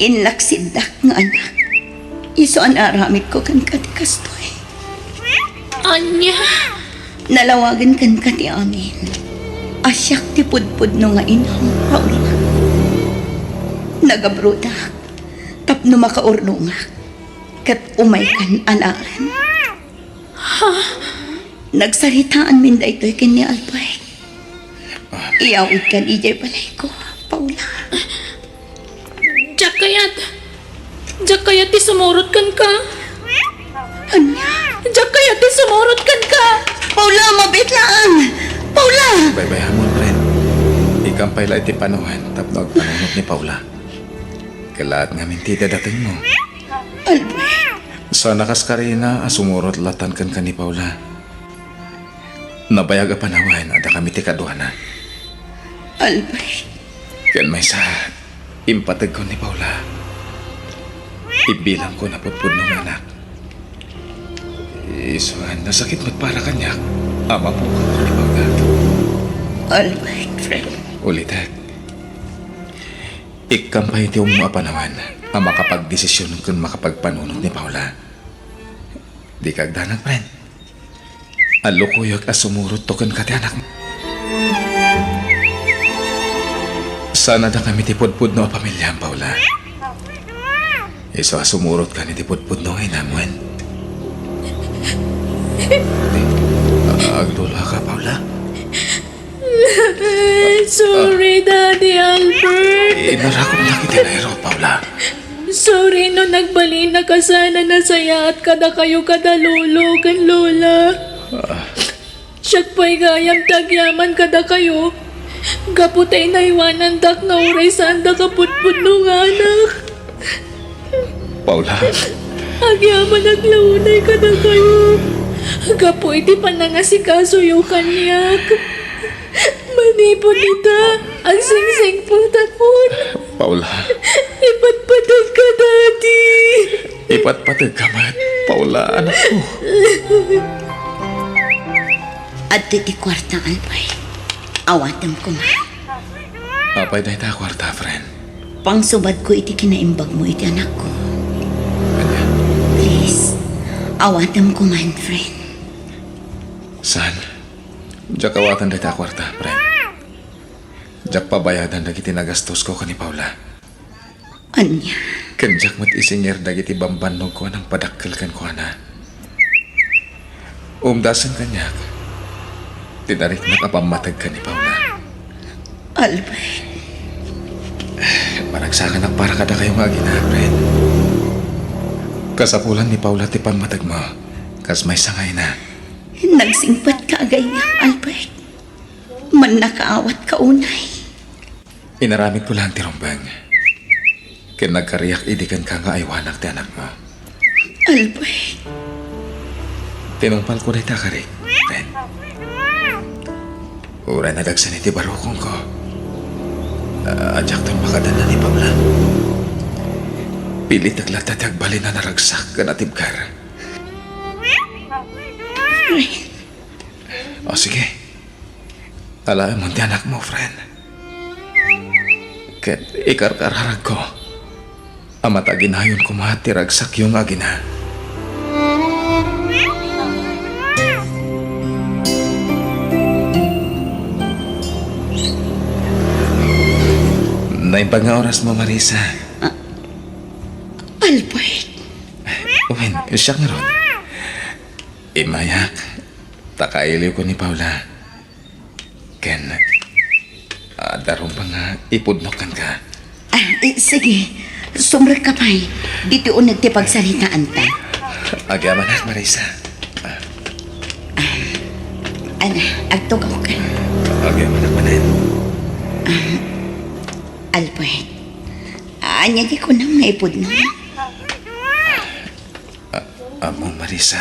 Inlaksindak nga anak. Iso ang aramid ko kan katikastoy. Anya, Nalawagan kan kati amin. Asyak ti pudpud no nga inang Paula. Nagabrudak. Tapno makaurnungak. Kat umay kan anaan. Nagsaritaan min da ito'y kini Albay. Iyawid kan ijay balay ko, Paula. Jakayat ti sumurot kan ka. Anya? Jakayat ti sumurot kan ka. Paula, mabitlaan! Paula! Bye-bye hamon, friend. Ikampay la iti panuhan, tapno agpanunod ni Paula. Kalaat nga mintida dating mo. Albay, Sa nakas karina, sumurot latan kan ni Paula. Nabayag a panawan, ada kami ti kaduana. Albay. Ken may sa impatag ko ni Paula. Ibilang ko na pudpud ng anak. Isuan, nasakit mo't para kanya. Ama po ka ko ni Paula. Albay, friend. Ulitek. Ikampay ti mga panawan ang makapagdesisyon kung makapagpanunod ni Paula. Di kagdanag, friend. Alukuyog as sumurot to kan kati anak mo. Sana na kami tipudpud no pamilya ang Paula. Iso sumurot ka ni tipudpud no inamuan. Agdula ka, Paula. Sorry, Daddy Albert. Inarakot na kitinayro, Paula. Sorry no nagbali na ka sana nasaya at kada kayo kada lolo kan lola. Siyak pa'y gayam tagyaman kada kayo. Gaputay na iwanan dak na uray saan da kaputpud nung anak. Paula, Agyaman aglaunay kada kayo. Gapo iti panangasikaso yung kanyak. Manipon ita, ang singsing po tapon. Paula. Ipatpatag ka, Daddy. Ipatpatag ka man, Paula, anak ko. At ti kwarta, Albay. Awatam ko man. Apay na ita kwarta, friend. Pangsubad ko iti kinaimbag mo iti anak ko. Kanya, Please, awatam ko man, friend. saan? Diyak awatan na ita kwarta, friend. Diyak pabayadan na nagastos ko ka ni Paula. Anya? Kanjak mat isinger dagiti bambanog ko ng padakkel kan ko na. Umdasan kanyak. Tinarik na kapamatag ka ni Paula. Albay, Maragsakan ang para kada kayong agina, friend. Kasapulan ni Paula ti pamatag mo. Kas may sangay na. nagsingpat ka agayam, Albert. Man nakaawat ka unay. Inaramid ko lang ti Rombang. Ken nagkariyak idikan ka nga aywanak ti anak mo. Albert, Tinumpal ko na itakarik, friend. Ura na dagsan iti barukong ko. Adyak to'y makadan na ni Paula. Pilit naglatatag bali na naragsak ka na tibkar. O sige. Alam mo ti anak mo, friend. Ket ikarkararag ko. Amat aginayon ko matiragsak yung agina. Naimbag nga oras mo, Marisa. Albert, Uwin, siya nga ron. Imayak, takailiw ko ni Paula. Ken, darong pa nga ipudnokan ka. sige, sumra ka pa'y. Dito o nagtipagsalitaan ta. Agyaman at Marisa. Agtugaw ka. Agyaman at manan. Albert, anya di ko nang naipod na. Amo, Marisa.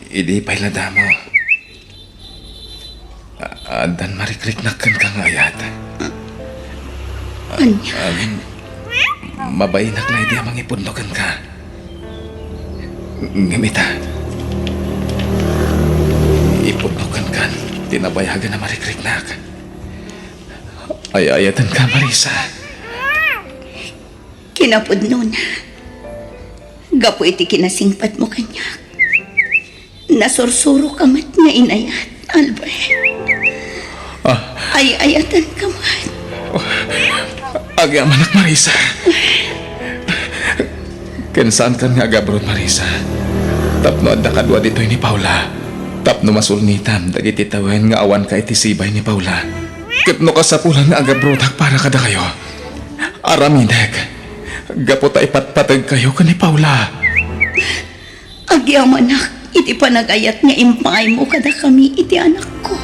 Idi pailada mo. Andan marikriknakan ka ngayat. Anya, Mabainak na hindi amang ipundokan ka. Ngimita. Ipundokan ka. Tinabayagan na marikriknak. Ayayatan ka, Marisa. kinapod nun. Gapo iti kinasingpat mo kanya. Nasursuro ka mat nga inayat, Albert. Ay-ayatan ka mat. Agam anak Marisa. Kensaan kan nga agabrod Marisa. Tapno adda kadwa ditoy ni Paula. Tapno masulnitam dagiti tawen nga awan ka iti sibay ni Paula. Kitno ka sa pulang nga agabrod para kada kayo. Aramidek. Gapot ay patpatag kayo ka ni Paula. Agyam anak, iti panagayat nga impay mo kada kami iti anak ko.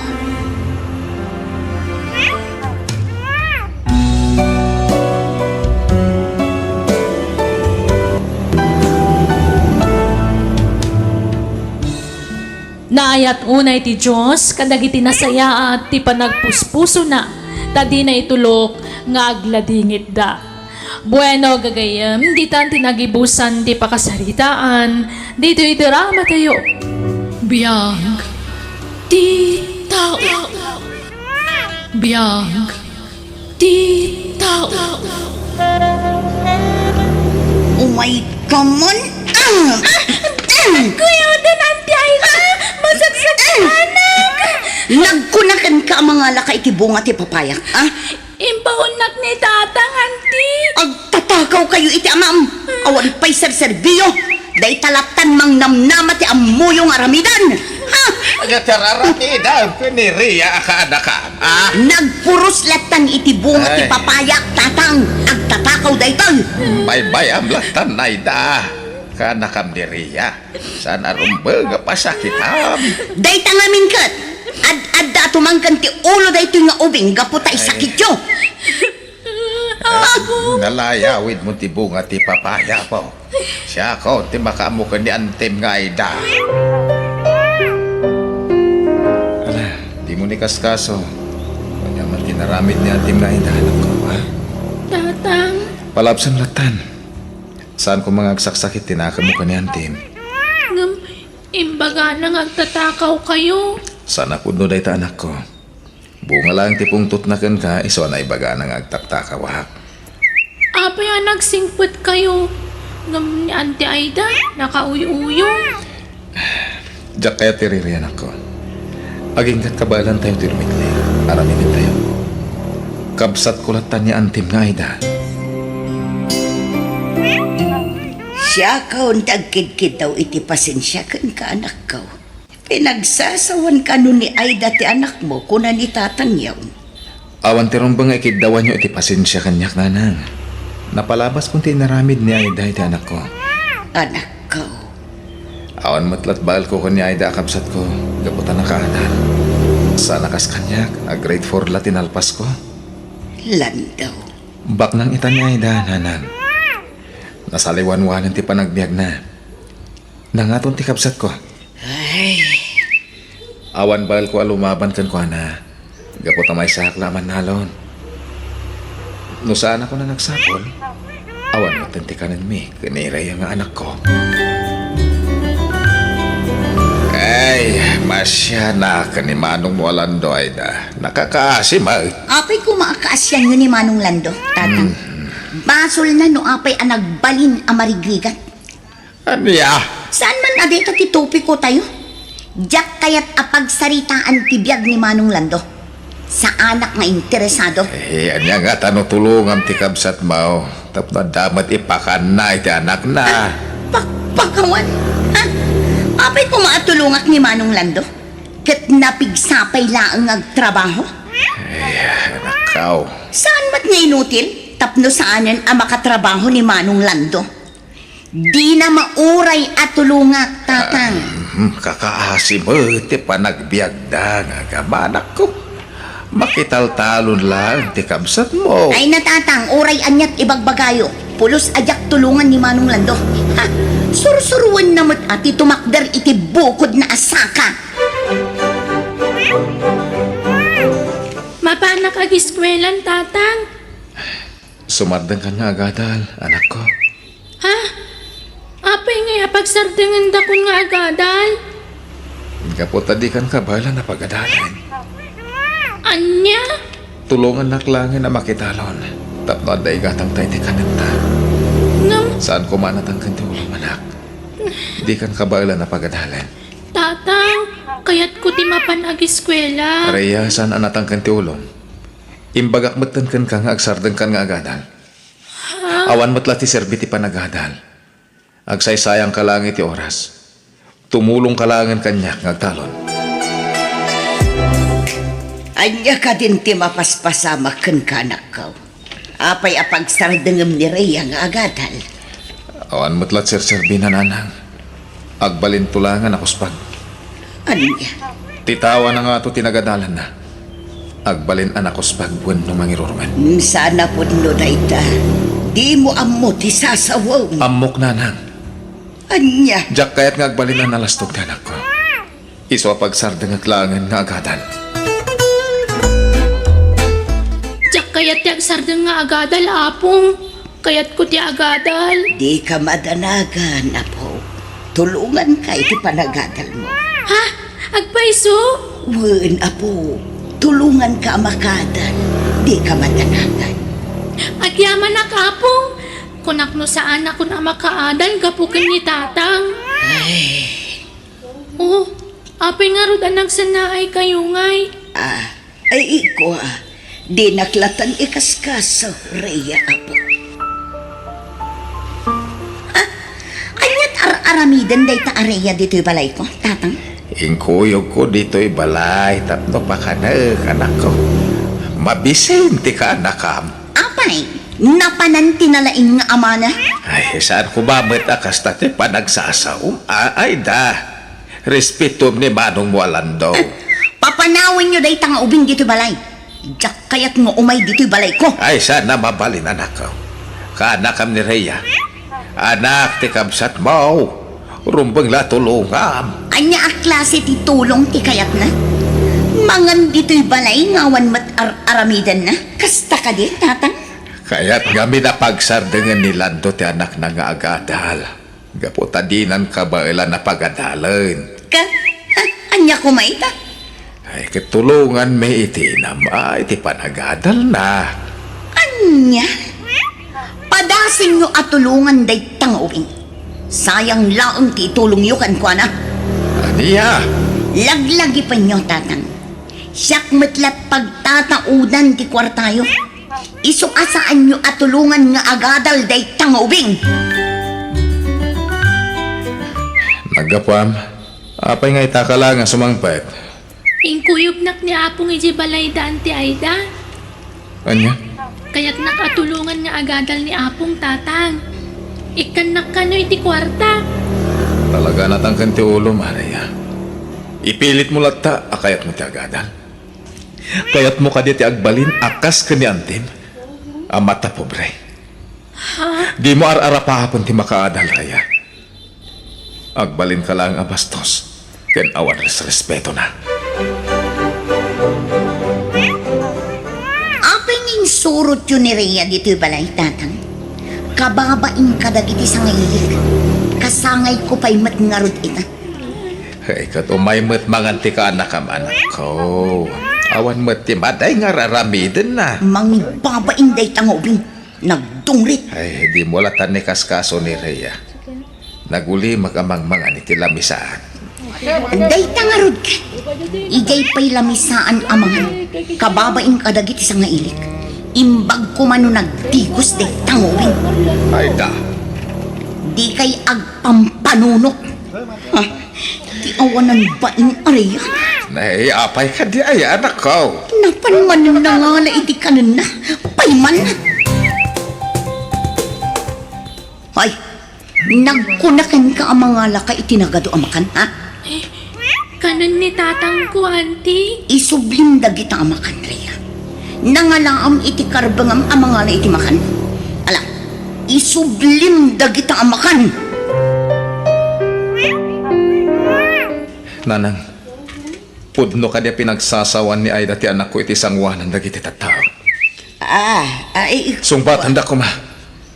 Naayat unay ti Diyos, kadagiti nasaya at ti panagpuspuso na, tadi na itulok nga agladingit da. Bueno, gagayam, di tan tinagibusan ti pakasaritaan, dito itirama tayo. Biyag, ti tao. Biyag, ti tao. Umay ka man. Kuya, nanti ay na, masagsak anak. Nagkunakan ka ang mga laka iti bunga ti papayak, ah? Impaunak ni tatang anti. Agtatakaw kayo iti amam. Awan pa'y serserbiyo. Day talatan mang namnama ti amuyong aramidan. Ha? Agatararatidan, piniriya ka ka. Nagpuros latan iti bunga ti Ay. papayak, tatang. Agtatakaw daytoy. Baybay ang latan na ida. Kana kam diriya. Sana rumbaga pasakitam. Day tangamin kat. Ad-adda tumangkan ti ulo daytoy nga ubing gaputay sakit yo. Nalayawid mo ti bunga ti papaya po. Siya ko, ti makamu ka ni antem nga ida. Ala, di mo ni kaskaso. Pagyaman tinaramid ni ating na hinahanap ko, ha? Tatang. Palabsan latan. Saan ko mga agsaksakit tinaka mo ka ni Antim? Ngam, imbaga nang agtatakaw kayo. Sana puno day ta anak ko. Bunga lang tipong tutnakan ka, iso na ibaga nang agtaktaka wahak. Apay nagsingput kayo. Ngam ni Auntie Aida, nakauy-uyong. Diyak kaya tiriri anak ko. Aging kabalan tayo tirumitli. Araminin tayo. Kabsat kulatan ni Antim nga Aida. Siya kaon tagkid-kid daw iti pasensya kan ka anak ko. Pinagsasawan ka nun ni Aida ti anak mo kuna ni tatang yaw. Awan tirong bang ikidawan nyo iti pasensya kanyak nanang. Napalabas kung tinaramid ni Aida iti anak ko. Anak ko, Awan matlat baal ko ni Aida akabsat ko. Gaputan na kaanan. Sana kas kanyak, a grade 4 Latin alpas ko. landaw. Bak nang ita ni Aida, nanang. Nasaliwan-wanan ti panagbiag na. Nangaton ti kabsat ko. Ay, Awan baal ko alumaban kan ko na. Gapot may saklaman nalon. No saan ako na nagsapol, awan matantikanan mi, kaniray ang anak ko. Ay, masya na ka ni Manong Walando Aida. Nakakaasim ay. apay ko maakaasyan yun ni Manong Lando, tatang. Basol na no apay ang nagbalin ang marigrigat. Aniya? Saan man adito titupi ko tayo? Diyak kaya't apagsaritaan tibiyag ni Manong Lando. Sa anak nga interesado. Anya nga tanutulungan ti kabsat mo. Tapno damat ipakan na iti anak na. Pagkawan? Ha? Apay ko maatulungak ni Manong Lando? Kat napigsapay laang agtrabaho? Nakaw. Saan mat nga inutil? Tapno saanan ang makatrabaho ni Manong Lando? Di na mauray at tulungak, tatang. Kakaasim ti panagbiag da nga gamanak ko. Makitaltalon lang ti kabsat mo. Ay natatang, uray anyat ibagbagayo. Pulos ajak tulungan ni Manong Lando. Ha? Sursuruan namot ati tumakder iti bukod na asaka. Mapanak ag iskwelan, tatang. Sumardang ka nga agadal, anak ko. Ha? Apay nga pagsardangan da kun nga agadal. Kapot tadi kan ka bala na pagadalan. Anya? Tulungan naklangin na makitalon. Tapno aday gatang tayo di kananta. Ngam, Saan ko manatang kantiulong anak? Di kan ka bala na pagadalan. tatang, kayat ko ti mapan ag eskwela. Areya, saan anatang kantiulong? Imbagak matan kan ka nga agsardang kan nga agadal. Awan matla ti serbi ti panagadal. Agsaysayang ka lang iti oras. Tumulong ka langan kanyak ngagtalon. Anya ka din ti mapaspasama ken kanak ka. Apay apagsardengem ni Rhea nga agadal. Awan matlat serserbi na nanang. Agbalin tulangan ako spag. Anya? Titawa na nga to tinagadalan na. Agbalin anak ko spag buwan no mangirurman. Sana po no dayta. Di mo ammo ti sasawaw. Amok nanang. Anya? Jak kayat nga agbalin na nalastog ti anak ko. Iso pagsardeng aglangan nga agadan. Diyak kayat ti agsardang nga agadal, apong. Kayat ko ti agadal. Di ka madanagan, apo. Tulungan ka iti panagadal mo. Ha? Agpaiso? Wen, apo. Tulungan ka makadal. Di ka madanagan. Agyaman na kapong. Kunak no saan ako na makaadal, gapukin ni tatang. Oh, apay nga rod ang nagsanaay kayo ngay. Ay iko Di naklatan ikaskas, Rhea, apo. Anyat aramidan day ta Rhea dito'y balay ko, tatang. Ingkuyog ko dito'y balay, tapno pa ka na, anak ko. Mabisin ti ka, anakam. Apay, napananti na laing nga ama na. Ay, saan ko ba akas tati panagsasaum? Ay da, respetum ni Manong Walando. Papanawin nyo day tanga ubing dito'y balay. Diyak kaya't nga umay dito'y balay ko. Ay, sana mabalin, anak ko. Kaanakam ni Rhea. Anak ti kabsat mo. Rumbang la tulungan. Anya a klase ti tulong ti kayat na. Mangan dito'y balay ngawan mat aramidan na. Kasta ka di, tatang. Kaya't nga minapagsardengan ni Lando ti anak na nga agadal. Gaputadinan ka ba ila na pagadalan? Anya kumaita. Ay, katulungan may itinam ay ti panagadal na. Anya? Padasing nyo at tulungan day tangawin. Sayang laong ti tulong nyo kan kwa na. Aniya? Laglagi pa nyo, tatang. Siyak matlat pagtataudan ti kwartayo. Isukasaan nyo at tulungan nga agadal day tangawin. Nagapam, apay nga itaka lang nga sumangpet. Ingkuyog nak ni apong iji balay daan ti Aida. Anya? Kaya't nakatulungan nga agadal ni apong tatang. Ikan nakanoy ti kwarta. Talaga natangkan ti ulo, Maria. Ipilit mo lata, akayat mo ti agadal. Kayat mo ka di ti agbalin, akas ka ni Antim. Amata pobre. Ha? Di mo ar-ara pahapon ti makaadal, Raya. Agbalin ka lang abastos. Ken awan respeto na. Apay nging surot yun ni Rhea dito'y balay, tatang. Kababain ka dagiti sa ngayilik. Kasangay ko pa'y matngarod ita. Ay, kat umaymat manganti ka anak am anak ko. Awan mo ti maday nga raramidin na. Mangibabain day tangobing. Nagdungrit. Ay, di mo latan ni kaskaso ni Rhea. Naguli magamang mga ni kilamisaan. Day tangarod ka. Igay pa'y lamisaan amangan. Kababain ka dagiti sa ngailik. Imbag ko mano nagdigos day tangobing. Ay da. Di kay agpampanunok. Ha? Di awanan baing Rhea. Nay, apay ka di ay anak ko. Napanman na nga na iti kanan na. Payman. Ay, nagkunakan ka ang mga laka itinagado amakan, ha? Kanan ni tatang ko, auntie. Isublim dagita amakan, Rhea. Nangalaam iti karbangam ang mga la iti makan. Ala, isublim dagita amakan. Nanang, Pudno ka dia pinagsasawan ni Aida ti anak ko iti sangwanan dagiti tattao. Ay, Sungbat handa ko ma.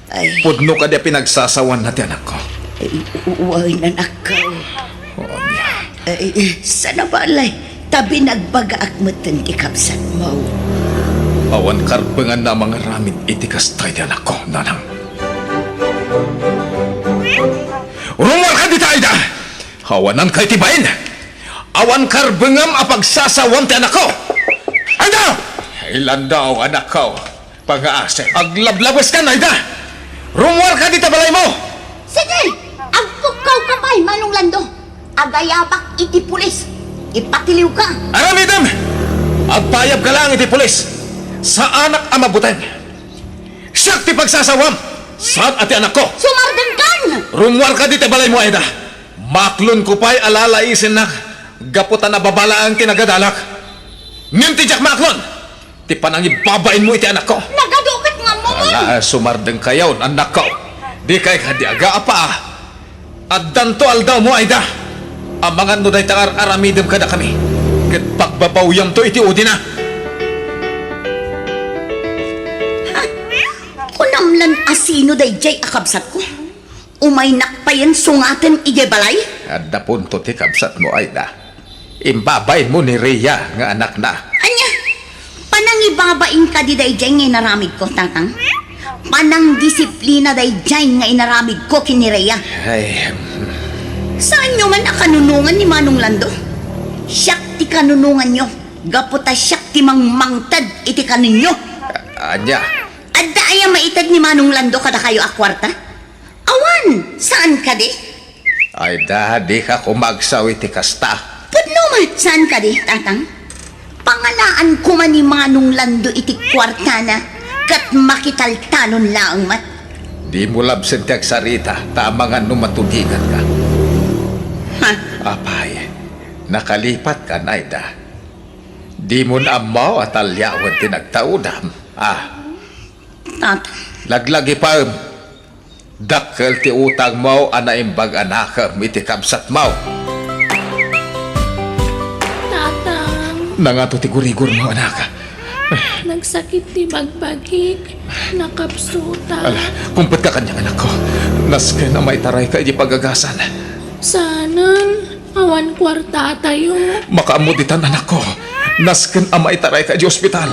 ay, Pudno ka dia pinagsasawan na ti anak ko. uway na nakaw. Oo niya. Ay, sana balay, tabi nagbagaak mo ti kapsat mo. Awan karbengan na mga ramin iti kastay ti anak ko, nanang. Rumor ka dita, Aida! Hawanan kay tibain! Awan karbengam apagsasawan ti anak ko! Aida! Ilan daw anak ko, pag-aasay. Aglablabas ka na, Aida! Rumor ka dita balay mo! Sige! Agpukaw ka pa'y Manong Lando! Agayabak iti pulis! Ipatiliw ka! Aramidam! Agpayab ka lang iti pulis! Sa anak ang mabuteng! Siyak ti pagsasawam! Saan ati anak ko? Sumardan kan! Rumwar ka dito balay mo, Aida. Maklon ko pa'y alalaisin na gaputan na babala ang tinagadalak. Ngim ti jak maklon! Ti panangibabain mo iti anak ko. Nagadukat nga mo! Ala, sumardeng kayaw, anak ko. Di kay kadiaga apa. At danto aldaw mo, Aida. Amangan no day tangar aramidem kada kami. Ket pagbabawyam to iti udi na. Kunamlan asino day jay akabsat ko. Umay nakpayan sungaten ije balay. Ada punto ti kabsat mo, Aida. Imbabain mo ni Rhea nga anak na. Anya, panangibabain ka di day jay nga inaramid ko, tatang. Panang disiplina day jay nga inaramid ko kinireya. Ay, Saan nyo man akanunungan ni Manong Lando? Siyak ti kanunungan nyo. Gaputa siyak ti mangmangtad iti kaninyo. anya. Adda aya maitad ni Manong Lando kada kayo akwarta? Awan, saan ka di? Aida, di ka kumagsaw iti kasta. Pudno man, saan ka di, tatang? Pangalaan ko man ni Manong Lando iti kwarta na kat makitaltanon laang mat. Di mo labsen ti agsarita, tamangan no matugigan ka. Ha? Apay, nakalipat ka, Aida. Di mo na amaw at alyawan tinagtaudam. Tatang, Laglagi pa, dakkel ti utang mo anaimbag anakam iti kabsat mo. Tatang, Nangato ti gurigur mo, anak. nagsakit ti bagbagik. Nakapsuta. Ala, kumpet ka kanyang anak ko. Nasken na may taray ka iti pagagasan. Sanan, awan kwarta tayo. Makaamuditan anak ko. Nasken ang may taray ka iti ospital.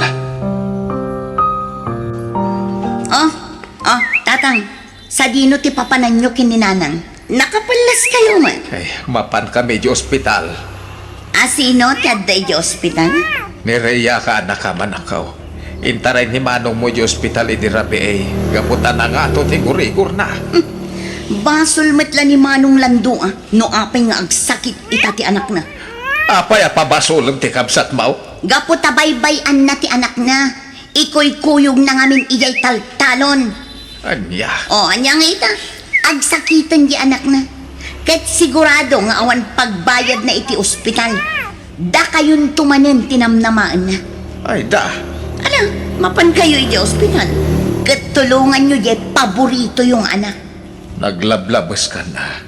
tatang, sa dino ti papanan nyo kininanang. Nakapalas kayo man. Ay, mapan kami di ospital. Asino ti adday di ospital? Ni Rhea ka anak ka manakaw. Intaray ni manong mo di ospital iti rabi ay. Gaputan na nga to ti gurigur na. Basol metla ni Manong Lando no apay nga agsakit ita ti anak na. Apay apabasulang ti kabsat mo. Gapo tabaybay-an na ti anak na. Iko'y kuyog na ngamin iyay taltalon. Anya. O, anya nga ita. Agsakitan di anak na. Ket sigurado nga awan pagbayad na iti ospital. Da kayon tumanen tinamnamaan na. Aida. Ano, mapan kayo iti ospital. Ket tulungan nyo di paborito yung anak. Naglablabas ka na.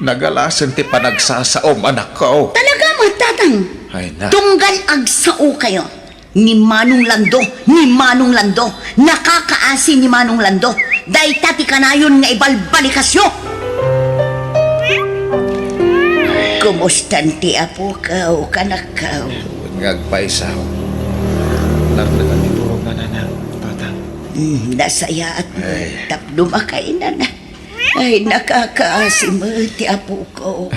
Nagalasan ti panagsasaom anak ko. Talaga matatang. Ay na. Tunggal agsao kayo. Ni Manong Lando, ni Manong Lando. Nakakaasi ni Manong Lando. Dahil tati kanayon nga ibalbalikasyo. Kumustan ti apo ka o kanakaw? Ngagpaisaw. Narnagan ti turong na nanak, tata. Nasaya at Ay. tapno makainan na. Ay, nakakaasi mo ti apo ko.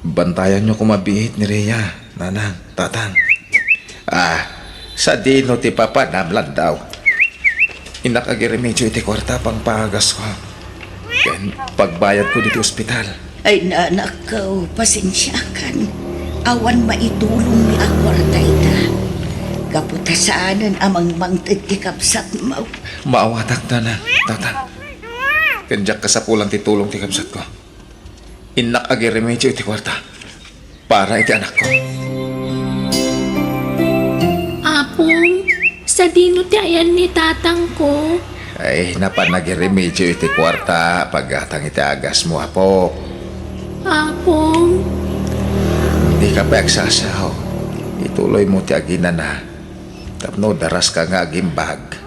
Bantayan niyo kumabihit ni Rhea, nanang, tatang. Sa dino ti papa namlan daw. Inakagiremedyo iti kwarta pang pagas ko. Ken pagbayad ko dito ospital. Ay, nanak ko, pasensyakan. Awan maitulong ni akwartay ta. Kaputa saanan amang mangtid ti kapsat mo. Maawatak na, tatang. Kenjak kasapulang titulong ti kabsat ko. Inakagiremedyo iti kwarta para iti anak ko. Apong, sa dino ti ayan ni tatang ko. Ay, napanagiremedyo iti kwarta paggatang iti agas mo, apo. Apong, Hindi Di ka pa agsasaw. Ituloy mo ti agina na. Tapno daras ka nga agimbag.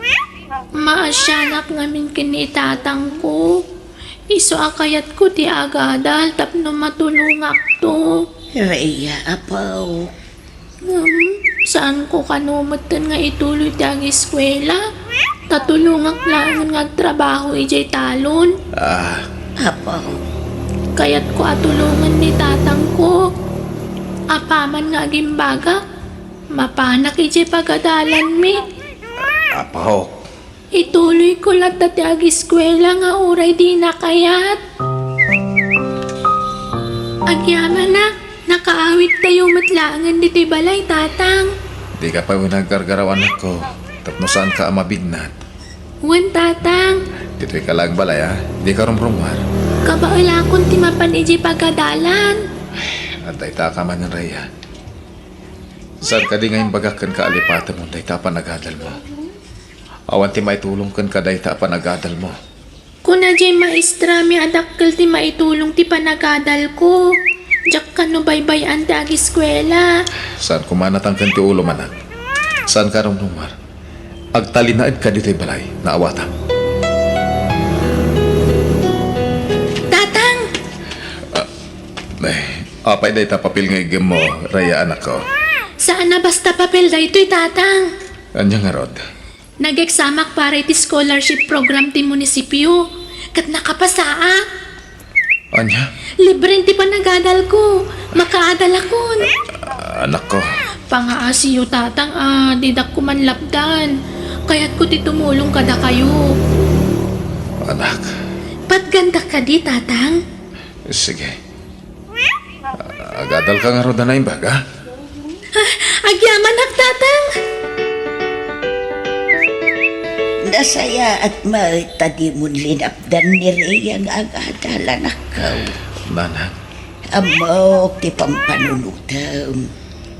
Maasyanak ngamin kinitatang ko. Iso akayat ko ti agadal tapno matulungak to. Rhea, apaw. Saan ko kanumatan nga ituloy ti ag eskwela? Tatulungak lang nga trabaho ijay talon. Apaw. Kaya't ko atulungan ni tatang ko. Apaman nga agimbaga. Mapanak ijay pagadalan mi. Apaw. Ituloy ko lang dati ag eskwela nga uray di na kayat. Agyaman na, nakaawit tayo matlaangan diti balay, tatang. Di ka pa nagkargaraw anak ko. Tapno saan ka mabignat. Wan, tatang. Dito'y ka lang balay ha. Di ka rumrumar. Kabaulakon ti mapan iji pagadalan. Antay ta ka man ng Raya. Saan ka di ngayon bagakan ka alipatan mo, dahil ta panagadal mo. Awan ti maitulong kan ka dahil ta panagadal mo. Kuna jay maestra mi adakkel ti maitulong ti panagadal ko. Jak ka no baybayan ti ag eskwela. Saan kumanatang kan ti ulo manan? Saan ka rumrumar? Agtalinaid ka dito'y balay, naawatan. Tatang! Apay dahil ta papil nga igam mo, Raya anak ko. Saan na basta papel da ito'y tatang? Anya nga rod. Nag-examak para iti scholarship program ti munisipyo. Kat nakapasaa. Anya? Libre ti panagadal ko. Makaadal akon. Anak ko. Pangaasiyo tatang didak ko man lapdan. Kaya't ko ti tumulong kada kayo. Anak. Patganda ka di tatang? Sige. Agadal ka nga rod na imbag, ha? Agyaman ak tatang. Nasaya at matadi mo linapdan ni Rhea nga agadalan akaw. Nana. Amok ti pampanunutam.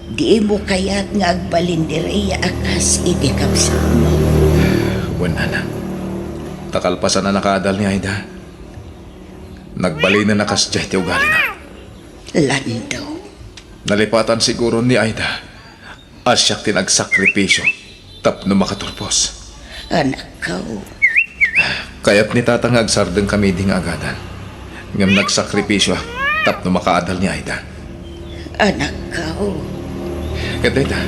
Di mo kaya't nga agbalin ni Rhea akas itikapsat mo. Wan nana. Takalpasan na nakaadal ni Aida. Nagbali na nakas dyan ti ugali na. Landaw. Nalipatan siguro ni Aida. Asyak tinagsakripisyo. Tapno makaturpos. Anak ko. Kaya't ni tatang agsardeng kami ding agadan. Ngam nagsakripisyo. Tapno makaadal ni Aida. Anak ko. Kat Aida.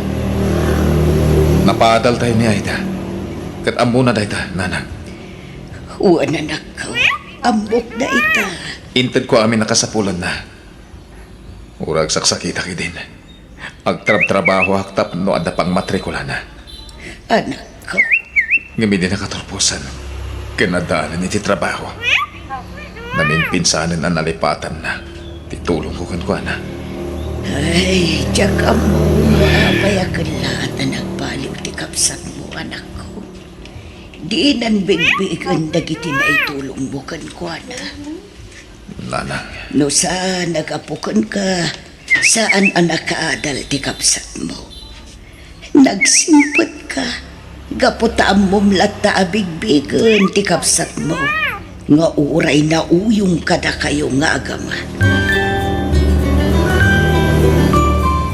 Napaadal tayo ni Aida. Kat amuna dayta, nana. Uwan anak ko. Amok na ita. Inted ko amin nakasapulan na. Urag saksakita ki din. Agtrab-trabaho haktap no ada pang matrikula na. Anak ko. Ngami din nakaturpusan. Kinadaanan iti trabaho. Namin pinsanan ang nalipatan na. Titulong ko kan ko na. Ay, tsaka mo. Mapayakan lahat na nagbaliw ti kapsat mo, anak ko. Di nan bigbigan dagiti na itulong mo kan ko na. Nanang. No saan nagapukan ka, saan ang nakaadal ti kapsat mo. Nagsimpat ka, gaputaan mo mlata abigbigan ti kapsat mo. Nga uray na uyong kada kayo nga agaman.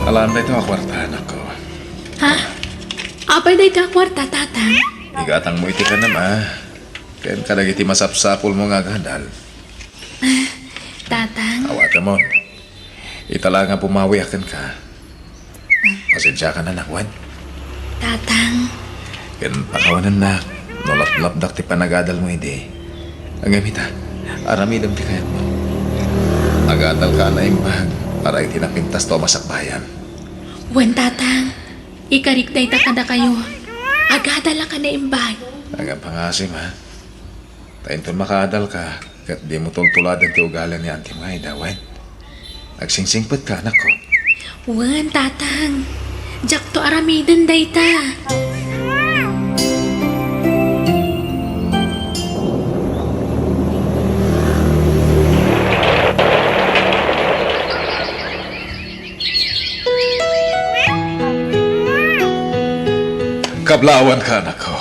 Alam na ito ang kwartahan ako. Ha? Apay da ito kwarta, tatang? Igatang mo iti ka naman. Kaya ka nagiti masapsapol mo nga gandal. Tatang? Awata mo. Itala nga pumawiakan ka. Pasensya ka na nakwan. Tatang? Kaya pakawanan na. Nolap-lapdak ti panagadal mo hindi. Ang gamita, aramidam ti kayat mo. Agadal ka na imbag para itinapintas to masakbayan. Wan, tatang. Ikarikday ta kada kayo. Agadala ka na imbag. Ang pangasim ha. Tainton makadal ka. Kat di mo tultuladan ti ugalan ni Auntie Maida, wen. Nagsingsingpet ka, anak ko. Wan, tatang. Jak to aramidan dayta. Kablawan ka, anak ko.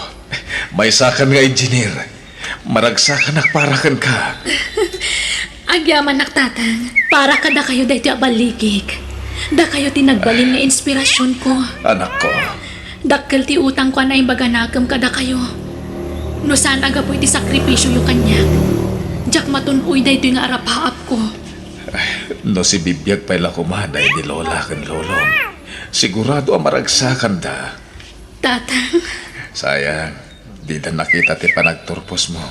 May sakan nga engineer. Maragsakan nakparakan ka. Agyaman nak tatang. Para kada kayo dayto abaligig. Da kayo tinagbalin nga inspirasyon ko. Anak ko, Dakkel ti utang ko na imbaga nakam kada kayo. No saan aga po iti sakripisyo yung kanya. Jak matunoy da ito yung arapaap ko. no si bibiyag pala kumaday di lola kan lolong. Sigurado ang maragsakan da. Tatang, Sayang, di na nakita ti panagturpos mo.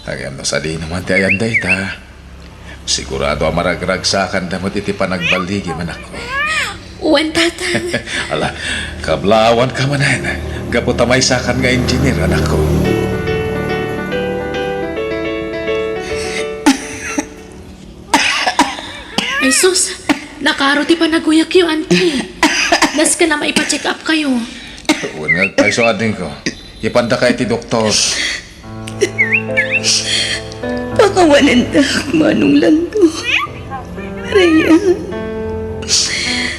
Agam no sa di naman ti ayan day ta. Sigurado ang maragragsakan da mo ti panagbaligi man ako. uwan tatang. Ala, kablawan ka manan. Gaputamay sakan nga engineer, anak ko. Ay sus, nakaro ti panaguyak yung auntie. Das ka na maipa-check up kayo. Uwan nga tayo sa ading ko. Ipanda kay ti doktor. Pakawanan da, manong lando. Rhea,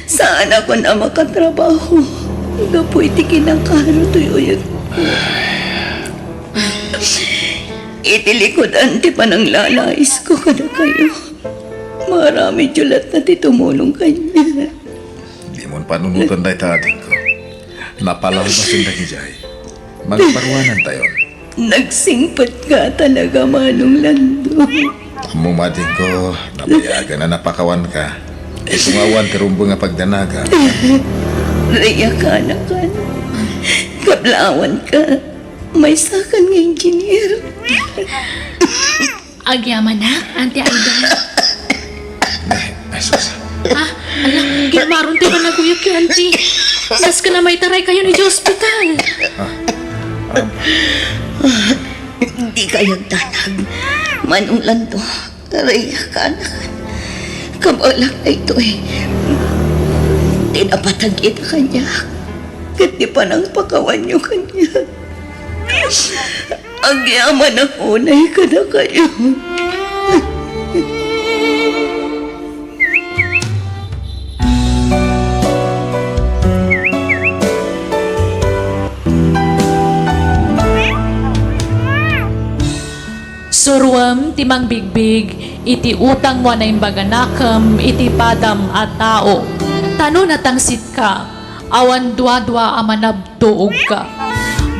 saan ako na makatrabaho? Gapoy ti kinakaro tuyuyot ko. Itilikod ti pananglalais ko kada kayo. Marami julat na ti tumulong kanya. Di mo panunutan tayo ta ading ko. Napalabasin na hijay. Magparwanan tayo. Nagsingpat ka talaga, manong lando. Mumading ko, nabayagan na napakawan ka. Isungawan terumbo nga pagdanaga. Rhea ka na ka. Kablawan ka. May sakan nga engineer. Agyaman na, Auntie Aida. Ay, sus. Ah, ala, gimaron ti panaguyak yung auntie. Das ka na may taray kayo ni hospital. Hindi kayang tanag. Manong lando. Rhea ka na ka. Kabalak na ito eh. Tinapatag ita kanya. Kasi pa nang pakawan niyo kanya. Ang yaman na unay ka na kayo. Surwam timang bigbig, iti utang mo na imbaga nakam, iti padam at tao. Tano natangsit ka, awan dwa-dwa amanabtuog ka.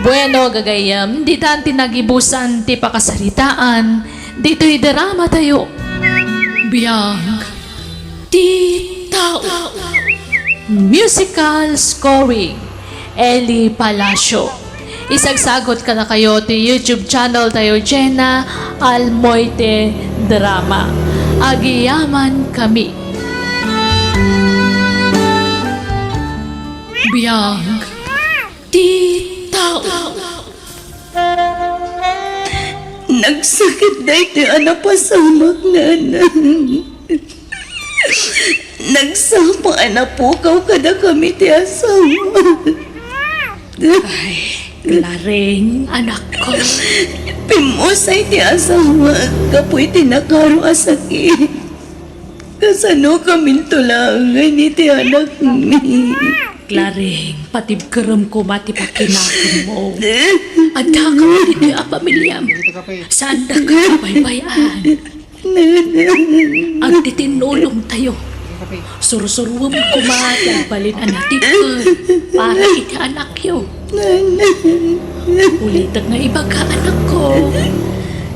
Bueno gagayam, di tan tinagibusan ti pakasaritaan, dito'y drama tayo. Biyag, ti tao. Musical scoring, Eli Palacio. Isagsagot ka na kayo ti YouTube channel tayo, Jenna Almoite Drama. Agiyaman kami. Biyag, ti tao. Nagsakit na iti anapasamak na anak. Nagsapa anapukaw kada kami ti asawa. Laring, anak ko. Pimusay ti asawa, kapoy tinakaro asakit. Kasano kami tulangan ni ti anak ni. Laring, patibkaram ko mati pakinakam mo. Ada ka mo dito ang pamilyam. Saan na ka baybayan? Ang titinulong tayo. Surusuruwam kumatang balin anatip ko para iti anak yo. Ulitan nga iba ka anak ko.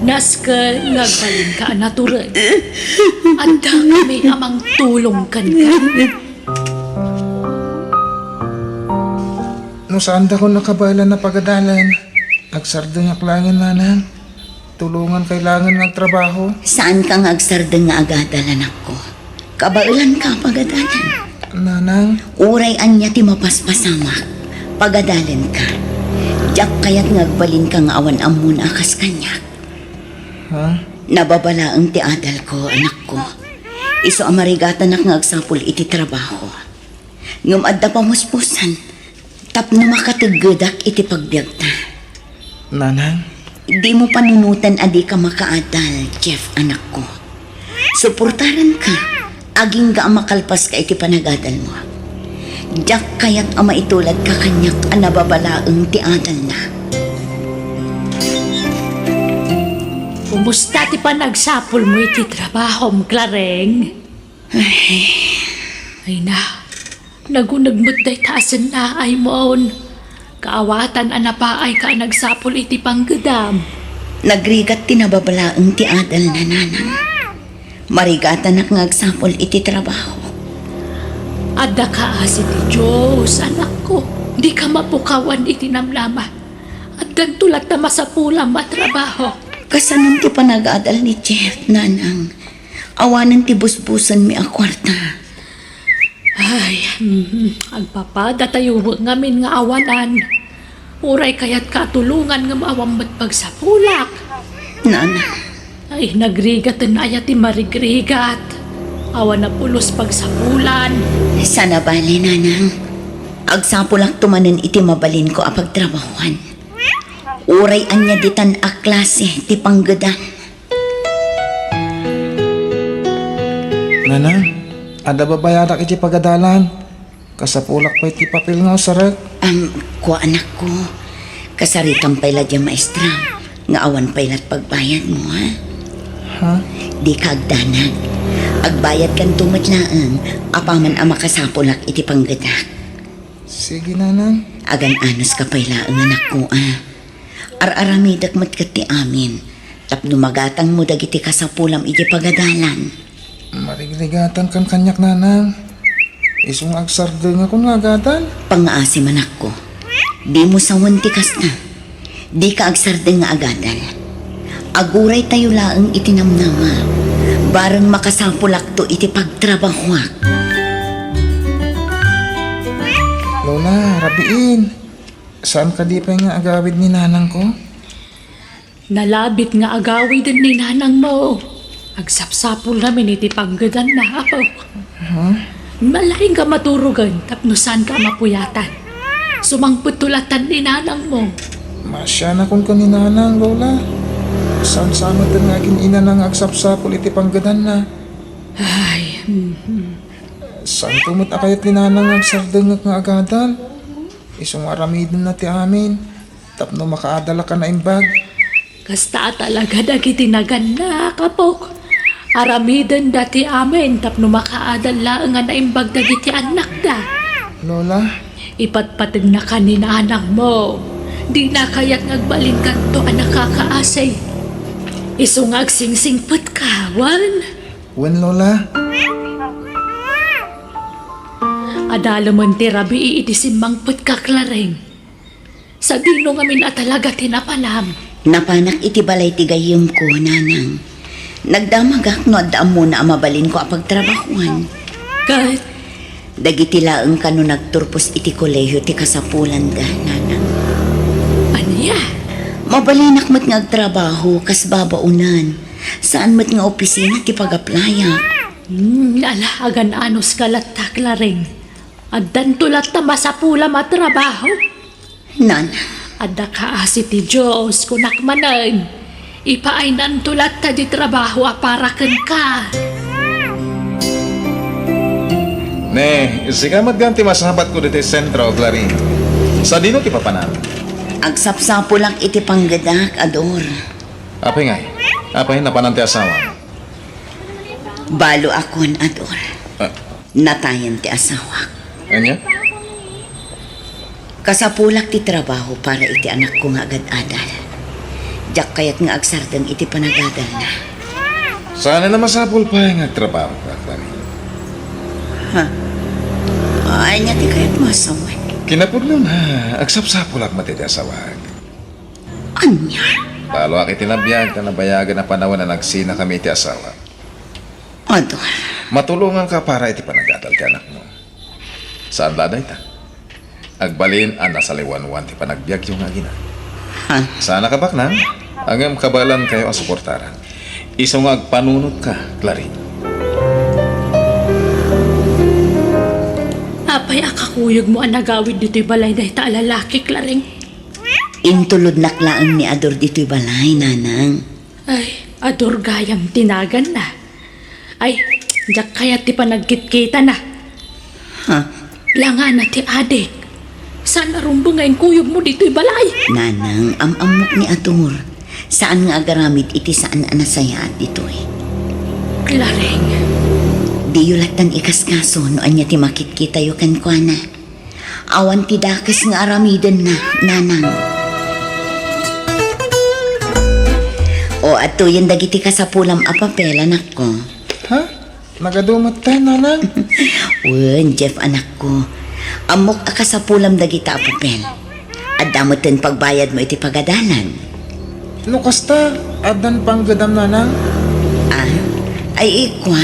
Naska nagbalin ka anaturan. Anda kami amang tulong kan ka. No saan da ko nakabalan na pagadalan? Agsardo nga klangan nanan. Tulungan kailangan ng trabaho. Saan ka nga agsardeng nga agadalan ako? Kabailan ka pagadalan. Nanang, Uray anya ti mapaspasamak. Pagadalan ka. Diyak kaya't ngagbalin ka nga awan amun akas kanyak. ha? Nababala ang ti adal ko, anak ko. Iso amarigatan nak ngagsapul iti trabaho. Ngum adda pamuspusan. Tapno makatigedak iti pagbiagta. Nanang, Di mo panunutan adi ka makaadal, Jeff, anak ko. Suportaran ka. Aging ga makalpas ka iti panagadal mo. Diyak kaya't ama itulad ka kanyak anababalaang ti adal na. Kumusta ti panagsapol mo iti trabaho, Clareng? Ay na, nagunagmut day taasan na ay moon. Kaawatan anapaay ka nagsapol iti panggedam. Nagrigat tinababalaang ti adal na nanang. Marigatan nak ngagsapol iti trabaho. Adda ka asi ti Diyos, anak ko. Di ka mapukawan iti namlama. At dagtulat na masapulang matrabaho. Kasanong ti panag-adal ni Jeff, nanang. Awanan ti busbusan mi a kwarta. Ay, agpapada tayo ngamin nga awanan. Uray kaya't katulungan nga maawambat pagsapulak. Nanang, Ay, nagrigat na ayat ti marigrigat. Awan na pulos pagsapulan. sana bali nanang. Agsapulak tumanen iti mabalin ko a pagtrabahuan. Uray anya ditan a klase ti panggedan. Nanang, ada babayarak iti pagadalan. Kasapulak pa iti papel nga usarak. Ko anak ko, kasaritan pala dyan maestra. Nga awan pala pagbayad mo, ha? Ha? Di ka agdanag. Agbayad kan tumatlaang, apaman ang makasapulak iti panggedak. Sige, nanang. Agan anos ka pala ang anak ko, ah. Ar-aramidak matkat ti amin. Tapno magatang mo dagiti kasapulam iti pagadalan. Marigrigatan kan kanyak, nanang. Isong agsardo nga kung agatan. Pangaasim anak ko. Di mo sawantikas na. Di ka agsarde nga agadal. Aguray tayo laang itinamnama. Barang makasapulak to iti pagtrabahuak. Lola, rabiin. Saan ka di pa nga agawid ni nanang ko? Nalabit nga agawi din ni nanang mo. Agsapsapol namin iti panggedan na ako. Malaking ka maturugan, tapnusan ka mapuyatan. Sumangputulatan ni nanang mo. Masya na kung ni nanang, Lola. Saan-sama din nga ina nang agsapsapol iti panggadan na. Ay, Saan tumot akayat ni nanang agsardengak nga agadan? Isong aramidin na ti amin. Tapno makaadala ka na imbag. kasta talaga dagiti nagana kapok. Aramiden dati amin tapno makaadala nga naimbag dagiti anak da. Lola, Ipatpatid na ka ni nanang mo. Di na kaya't ngagbalin kanto ang nakakaasay. Isungag singsingput ka, wan. wen Lola. Adalo man ti rabi iti simbangput ka klareng. Sa dino ngamin at talaga tinapanam. Napanak iti balay ti gayem ko, nanang. Nagdamagak no addaam mo na amabalin ko a pagtrabahuan. Kahit Dagiti laeng kano nagturpos iti kolehiyo ti kasapulan da, nanang. anya, Mabalinak mat nga agtrabaho kas babaunan. Saan mat nga opisina ti pagaplaya. alahagan anos kalat ta klareng. Addan tulat ta masapula matrabaho. Nanang, Adda ka asi ti Diyos kunak manan. Ipaay nan tulat ta di trabaho aparaken ka. Ne, sikamat ganti masahabat ko dito sentro, Clarín. Sa dino ti papanan? agsapsapulak iti panggadak, ador. Apay ngay? Apay napanan ti asawa? Balo akon, ador. Ah, Natayan ti asawa. anya? Kasapulak ti trabaho para iti anak ko nga agad-adal. Diyak kayat nga agsardang iti panagadal na. Sana na masapul pa yung trabaho ka, Clarín. Ay nga ti kayat masawan. Kinapudlo na, agsapsapulak mati ti asawag. Anya? Talo ak itinabiyag ka na bayagan na panahon na nagsina kami ti asawa. Ador, Matulungan ka para iti panagadal ti anak mo. Saan laday ta? Agbalin ang nasa liwanwan ti panagbiag yung agina. ha? Sana ka baknang, hanggang kabalan kayo ang suportaran. Isang agpanunod ka, Clarín. Apay akakuyog mo ang nagawid dito'y balay dahi ta alalaki klareng. Intulod naklaan ni Ador dito'y balay, nanang. Ay, ador gayam tinagan na. Ay, diyak kaya ti panagkitkita na. Ha? Langan na ti adik. Saan narumbo ngayon kuyog mo dito'y balay? Nanang, amamok ni Ador. Saan nga agaramid iti saan anasaya at dito'y? Klareng, Di yulatan ikaskaso no anya ti makit-kita yu kan kwa na. Awan ti dakes nga aramiden na, nanang. O ato yung dagiti kasapulam a papel, anak ko. Ha? Nagadumot ka, nanang? Wen, Jeff, anak ko. Amok a kasapulam dagita a papel. At damotin pagbayad mo iti pagadalan. No kasta, adan pang gadam, nanang? Ah, ay ikwa.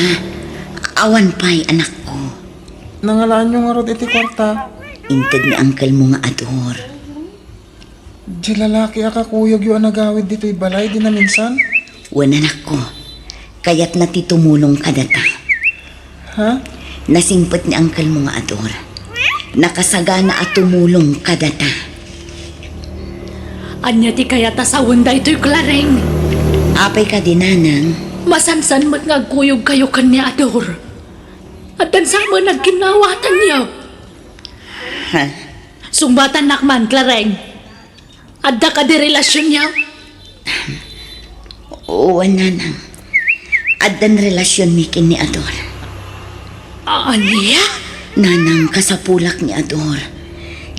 Awan pa'y, anak ko. Nangalaan nyo nga rod iti kwarta. Inted ni uncle mo nga ador. Di lalaki akakuyog yung nagawid dito'y balay, di na minsan? Wen, anak ko. Kaya't natitumulong ka data. Ha? Nasimpot ni uncle mo nga ador. Nakasagana at tumulong ka data. Anya ti kaya tasawon da ito'y klareng. Apay ka din, nanang. Masansan mo't ngagkuyog kayo kanya ador. At dansa mo nagkinawatan niyo. Ha? Sumbatan nakman, klareng. Adda ka di relasyon niya. Oo, nanang. Adan relasyon mi kin ni ador. Anya? Nanang kasapulak ni ador.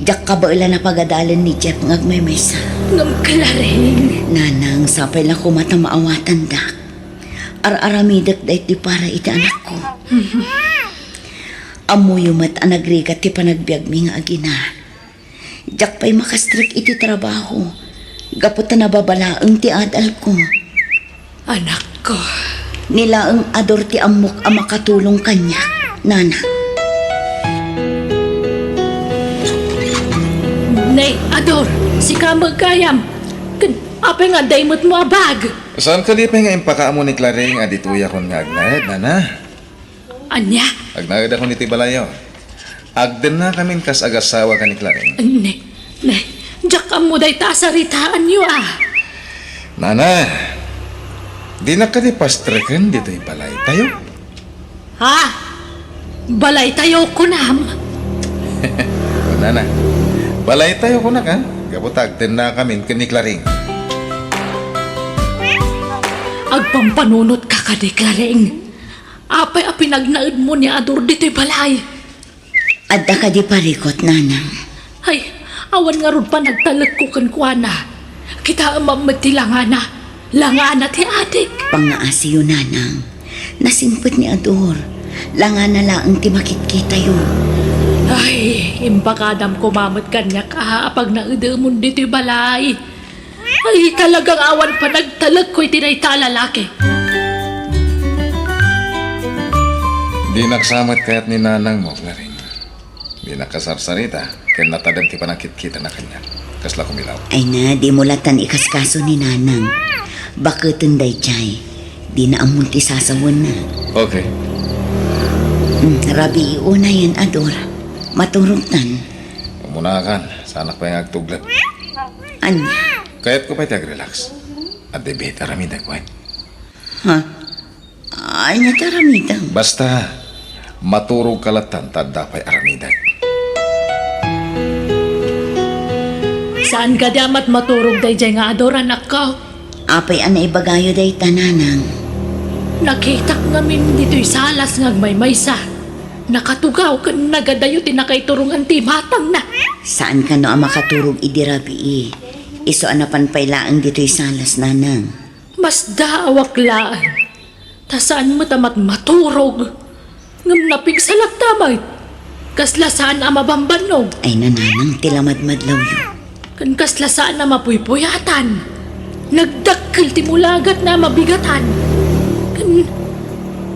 Diyak ka ba ila na pagadalan ni Jeff ngagmaymesa? Ngam klareng. Nanang, sapay lang kumata maawatan dak. Ar-aramidak dahit di para iti anak ko. Amuyumat anagrigat ti panagbiag mi nga agina. Diyak pa'y makastrik iti trabaho. Gapot na nababalaang ti adal ko. Anak ko. Nilaang ador ti amok ang makatulong kanya, nana. Nay, ador. Si ka magkayam. Apay nga daymot mo abag. Saan ka di pa nga impaka mo ni Clareng adituya kon nga agnayad, nana? Anya? Agnayad ako ni Tibalayo. Agden na kamin kas agasawa ka ni Clareng. Nay, diyak ka mo day tasaritaan niyo ah. Nana, di na ka di pastrekan dito'y balay tayo. Ha? Balay tayo kunam. O, nana, balay tayo ko na ka. Gabot agden na kamin ka ni Clareng. Agpampanunot ka ka di klareng. Apay a pinagnaid mo ni ador dito'y balay. Adda ka di parikot, nanang. Ay, awan nga ron pa nagtalag ko kan kuana. Kita amamati langana. Langana ti adik. Pangaasi yun, nanang. Nasimpot ni ador. Langa na laang ti makit-kita yun. Ay, imbakadam ko mamot kanya ka pag naidamon dito'y balay. Ay, talagang awan pa nagtalag ko'y tinayta lalaki. Di naksamat kaya't ni nanang mo, Clareng. Di nakasarsarita, kaya natadam ti panakit-kita na kanya. Kasla kumilaw. Ay na, di mulatan ikaskaso ni nanang. Bakit day chay? Di na amunti sasawan na. Okay. Rabi, una yan, ador. Maturugtan. Umunakan, sa anak pa yung agtuglat. Anya? Kaya't ko pa relax. At di beta ramida ko eh. Ha? Anya taramidang. Basta, maturog kalatan tadda pa'y aramidag. Saan ka damat maturog day jay nga ador anak ko? Apay anay bagayo day tananang. Nakita ngamin dito'y salas ngagmaymaysa. Nakatugaw ka nagadayo tinakaiturungan ti matang na. Saan ka no ang makaturog idirabi Iso anapan pailaang dito'y salas, nanang. Mas daawak laan. Ta saan mo tamat maturog? Ngam napig sa lagdamay. Kasla saan ang mabambanog? Ay nananang tilamad-madlaw yun. Kan kasla saan na mapuypuyatan. Nagdakkel ti mulagat na mabigatan. Kan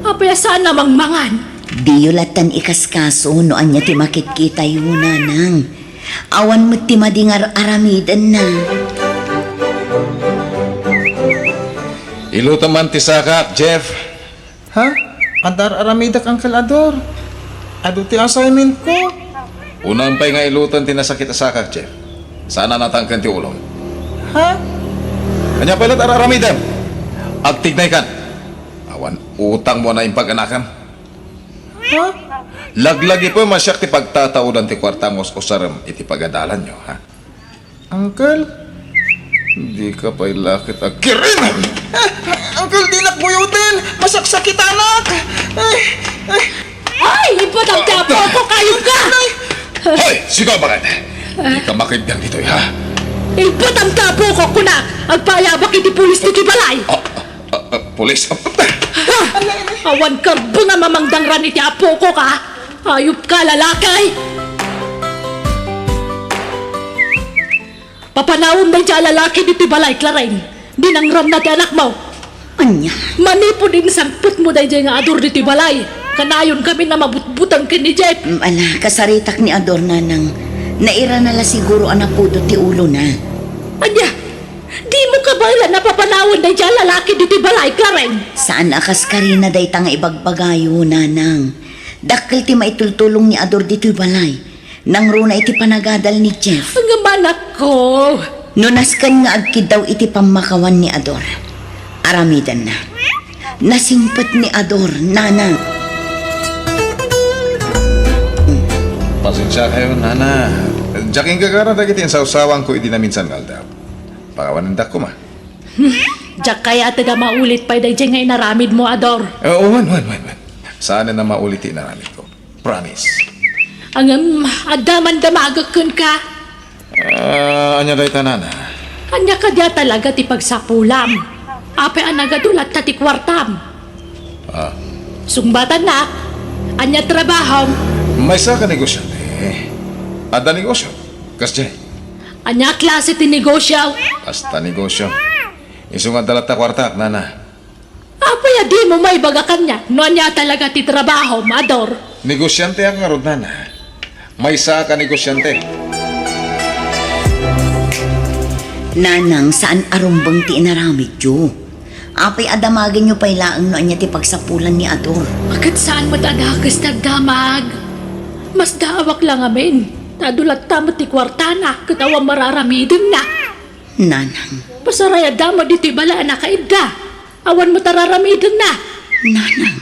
apaya saan na mangmangan. Di yulatan ikaskaso no anya ti makikita yun, nanang. Awan mo ti madingar aramidan na. Iluta man ti sakap, Jeff. Ha? Adar aramidak ang kalador. Ado ti assignment ko. Unang pa'y nga ilutan ti nasakit sakak, Jeff. Sana natangkan ti ulong. Ha? Kanya pala aramidan. Agtignay kan. Awan, utang mo na yung pag-anakan. Ha? Laglagi po masyak ti pagtataudan ti kwartangos o saram iti pagadalan nyo, ha? Uncle? Hindi ka pa'y lakit agkirinan. Uncle, di nakbuyutin! Masaksakit anak! Ay, Ay, ipatagtapo ko kayo ka! Hoy! Sigaw ba ka? Hindi ka makibiyang dito, ha? Ipatagtapo ko kuna! Agpayabak iti pulis ni Kibalay! Pulis? Awan ka ba nga mamangdangran iti apo ko ka? Ayup ka, lalakay! Papanawon na dyan lalaki ni Tibalay, Clarine. Dinangran na ti anak mo. Anya, Manipo din sangput mo dahil nga ador ni Tibalay. Kanayon kami na mabutbutang ka ni Jeff. ala, kasaritak ni Ador nanang. Naira na la siguro anak po ti ulo na. Anya, di mo ka ba na napapanawon na dyan lalaki ni Tibalay, Clarine? Saan akas ka rin na day tanga ibagbagayo, nanang? Dakil ti maitultulong ni Ador dito'y balay. Nang runa iti panagadal ni Jeff. Ang manak ko. Nunaskan nga agkid daw iti pamakawan ni Ador. Aramidan na. Nasimpot ni Ador, nanang. Pasensya kayo, nana. Jaking kagara dagitin sa usawang ko iti na minsan kaldaw. Pakawanan dak ko ma. Diyak kaya taga maulit pa dahil nga inaramid mo, Ador. Wan. Sana na mauliti na namin ko. Promise. Ang adaman damagakon ka. Anya day tanana. Anya ka diya talaga ti pagsapulam. Ape ang nagadulat ta ti kwartam. Sungbatan na. Anya trabaho. May sa ka negosyante. Ada negosyo. Kasjay. Anya klase ti negosyo. Hasta negosyo. Isungan dalat ta kwartak, nana. Ape ya di mo may bagakan niya. No anya talaga ti trabaho, Ador. Negosyante ang nga rod, nana. May sa ka negosyante. Nanang, saan arumbang ti inaramid yo? Apay adamagin nyo pa'y laang no anya ti pagsapulan ni Ador. Bakit saan mo tadakas nagdamag? Mas daawak lang amin. Tadulat tamo ti kwartana. Katawa mararamidin na. Nanang, Pasaraya damo diti bala nakaibda. Awan mo tararamidin na. nanang.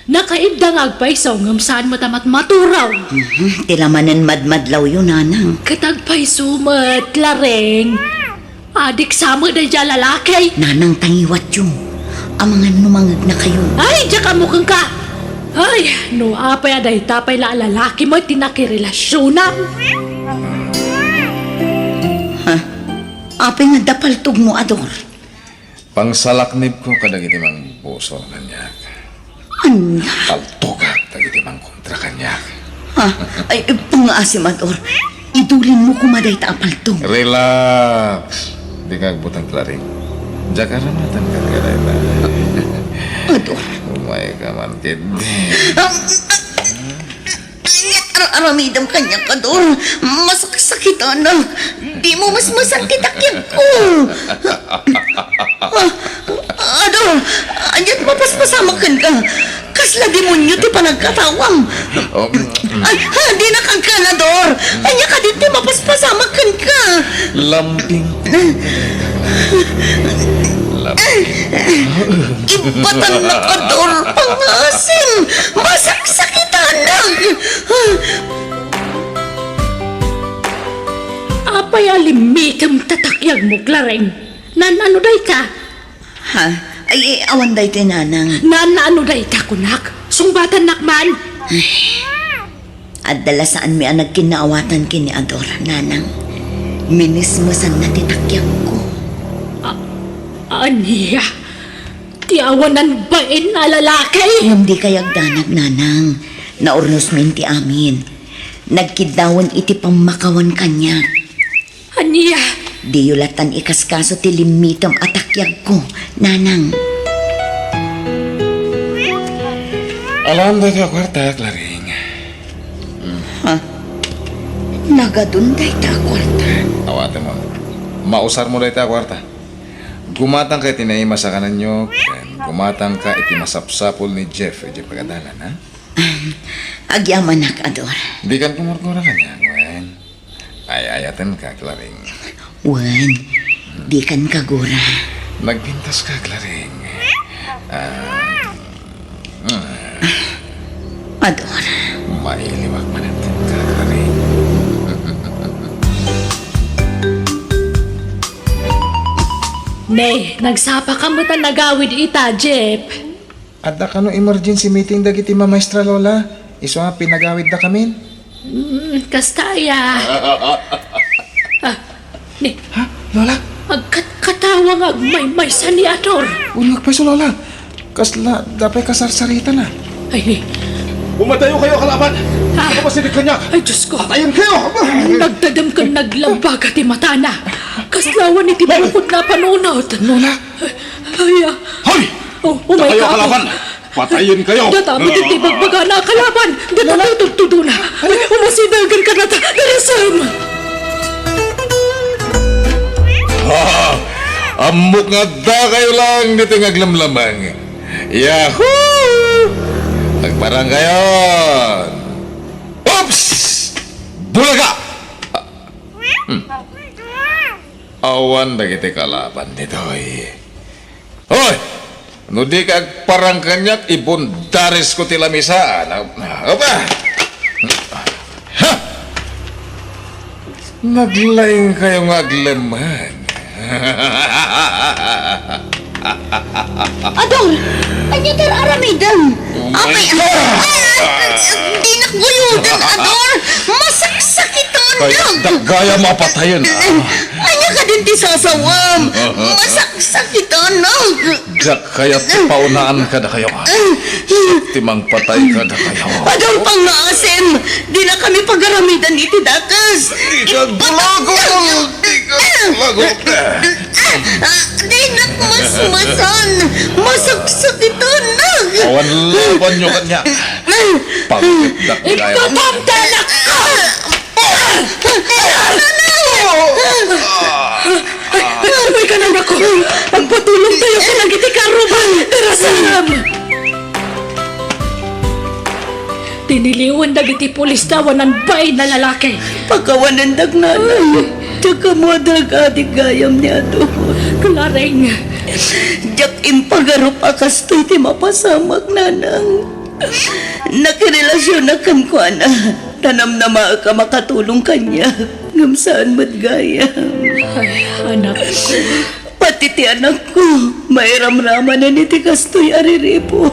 Nakaibda nga agpaisaw ngam saan mo tamat maturaw. Tilamanan madmadlaw yun, nanang. Katagpay sumat, lareng. Adik sama na dyan lalaki. Nanang tangiwat yung. Amangan numangag na kayo. Ay, diyan ka mukhang ka. Ay, no apay aday tapay la lalaki mo tinakirelasyon na. Ha? Apay nga dapaltog mo, Ador. Pangsalaknib ko kadagiti mang puso kanyak. Anya? Paltugak dagiti mang kontra kanyak. Ha? Ay, pangaasim, Ador. Idulin mo kumaday ta apaltog. Relax. Di ka agbutang klaring. Diya ka ramatan ka tagaday na. Ador. Umay ka man, kid. Aramidam kanya, Ador. Masaksakitan na. Di mo mas masakit akyag ko. Ador, anyan mapaspasamakan ka. Kasla demonyo ti panagkatawang. Ay, di na kang kanador. Anya ka dito mapaspasamakan ka. Lambing. Ibatan na, Ador. Pangasim. Masaksakitan na. Apay alimikam tatakyag mo, Clareng. Nan ano day ka? Ha? Ay, awan day tinanang. Nan ano day ka, kunak? Sungbatan nakman. At dala saan mi ang nagkinaawatan kini Ador, nanang. Minismusan na titakyak ko. Aniya, tiawanan bain na lalaki. Hindi kayag danag, nanang. Naurnos min ti amin. Nagkidawan iti pamakawan kanya. Aniya, Di yulatan ikaskaso ti limitam atakyag ko, nanang. Alam day ka kwarta, klaring. Ha? Nagadunday ta kwarta. Awate mo. Mausar mo day ta kwarta. Gumatang ka iti naima sa kanan nyo. Gumatang ka iti masapsapol ni Jeff. Iti pagadalan, ha? Agyaman nak, Ador. Di kan kumurkura kanya, Gwen. Ay-ayatan ka, klaring. Wan, di kan kagura. Nagpintas ka, klaring. Ador. Mailiwag manantin ka, klaring. ne, nagsapa ka mo ta nagawid ita, Jeep. Adda ka no emergency meeting dagiti mamaestra Lola. Iso nga pinagawid da kamin. Kastaya. Ni, Ha? Lola? agkatawa nga may sa ni Ador. Unyag pa iso Lola. Kasla, dapay kasarsarita na. Ay, Umatayo kayo, kalaban! Ano ba sinikanya? ay Diyos ko. Patayin kayo! Nagtadam kang naglambag at imatana. Kaslawan iti bukod na panunod. Lola? Ay, Hoy! oh my Kayo, God. kalaban! Patayin kayo! Databot iti bagbaga na kalaban. Databot na. Umasinagan ka na ta. Darasam. Amok nga da kayo lang dito nga glamlamang. Yahoo! Agparang kayo! Oops! Bulaga! Awan na kita kalaban nito eh. Hoy! No di ka agparang kanyak ibundaris ko tilamisa. Apa? Ha! Naglaing kayo nga aglaman. Adol! Anya tar aramidan! Apay! Di nakbuyudan, Adol! Masaksakiton Kaya lang! gaya mapatayin. Anya ka din ti sasawam! Masaksakiton lang! Jak kaya paunaan ka na kayo. Timang patay ka na kayo. Adol pang naasim! Di na kami pagaramidan iti dakas! Bulago! Bulago! Di na masmasan! Masaksakiton lang! Awan laban nyo kanya. Pagkitdak kaya. Ikatamtanak ka! Ay ka lang ako. Pagpatulong tayo ka lang iti karuban. Darasam. Tiniliwan dagiti pulis dawan ng bay na lalaki. Pagkawanan nanay. Tsaka mo adik gayam niya to. Kularing. Jak impagarup akas to'y ti mapasamak nanang. Nakirelasyon na kan ko na. Tanam na ka makatulong kanya. Ngam saan matgayam. Ay, anak ko. Pati ti anak ko. Mairamraman na ni ti kastoy ariripo.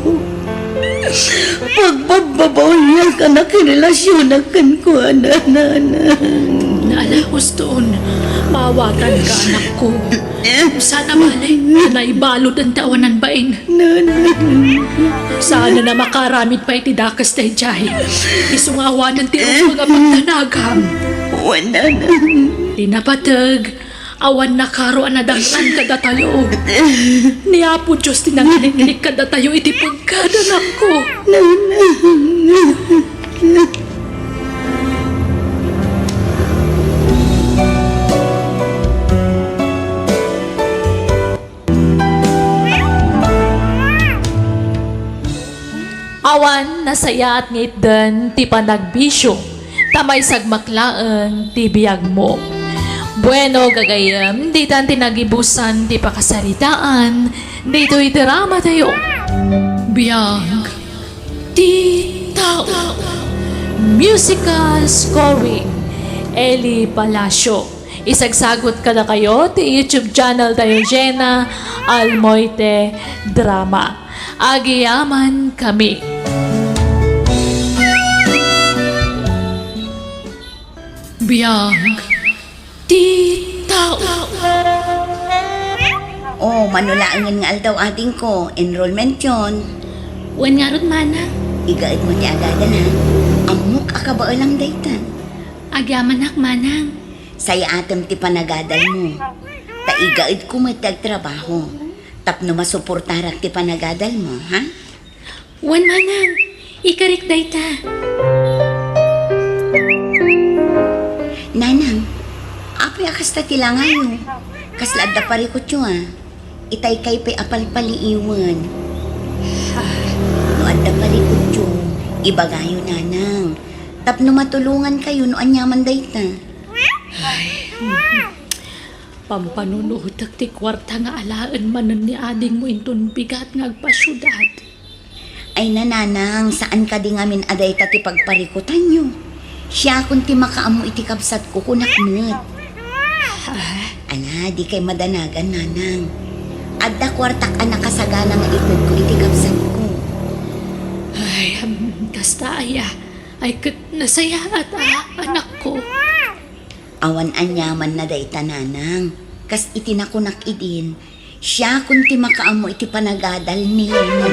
Pagbababaw niya ka nakirelasyon na kan ko na nanang. Naalahos doon. Maawatan ka, anak ko. Sana malay na ibalod ang tawanan bain. Sana na makaramid pa iti dakas na hijahe. Isungawa ng tirong mga pagtanagam. Wala na. Tinapatag, awan na karo anadangan kada tayo. Niapo Diyos tinanginig kada tayo iti pagkadanak ko. Awan nasaya at ngitdan ti panagbisyo, tamay sagmaklaang ti biyag mo. Bueno gagayam, di tan tinagibusan ti pakasaritaan, dito itirama tayo. Biyag, ti tao. Musical scoring, Eli Palacio. Isagsagot ka na kayo ti YouTube channel tayo, Jenna Almoite Drama. Agiyaman kami. Biyag, ti tao. Oh, manulaangin nga aldaw ating ko. Enrollment yun. Wen nga ron mana, Igaid mo ti agadan ha. Amok akabao lang daytan. agyaman ak manang. Saya atem ti panagadal mo. Ta igaid ko may tagtrabaho. Tapno masuportarak ti panagadal mo, ha? Wen manang, ikarik dayta. Nanang, apay akas ta tilangayo. Kaslad da pari ko tiyo, ha? Itay kay pay apal-paliiwan. No adda pari ko tiyo, ibagayo nanang. Tapno matulungan kayo no anyaman dayta. Pampanunuhutak ti kwarta nga alaan manan ni ading mo inton bigat nga agpasyudad. Ay nananang, saan ka di ngamin aday ta ti pagparikutan nyo? Siya kung ti makaamo iti kapsat ko kunakmet. Ana, di kay madanagan nanang. Adda kwartak anak kasagana nga itod ko iti kapsat ko. Ay, kasta ay nasaya at anak ko. Awan anyaman na day tananang. Kas itinakunak idin. Siya kunti makaamo iti panagadal ni Lenny.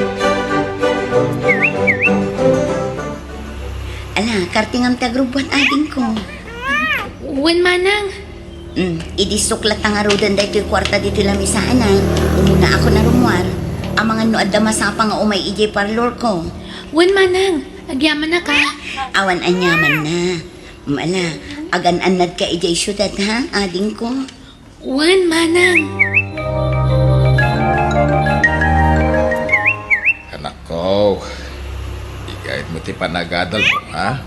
Ala, kartingam tagrubuan ading ko. Wen manang, Idisuklat ang arudan dahil ito'y kwarta dito lamisaan na. Umuna ako na rumwar. Ang mga noad na masapa nga umay ijay parlor ko. wen manang, agyaman na ka. Awan anyaman na. Mala, agan-anad ka ijay syudad ha, ading ko. Wen manang. Anak ko, igayad mo ti panagadal mo, ha?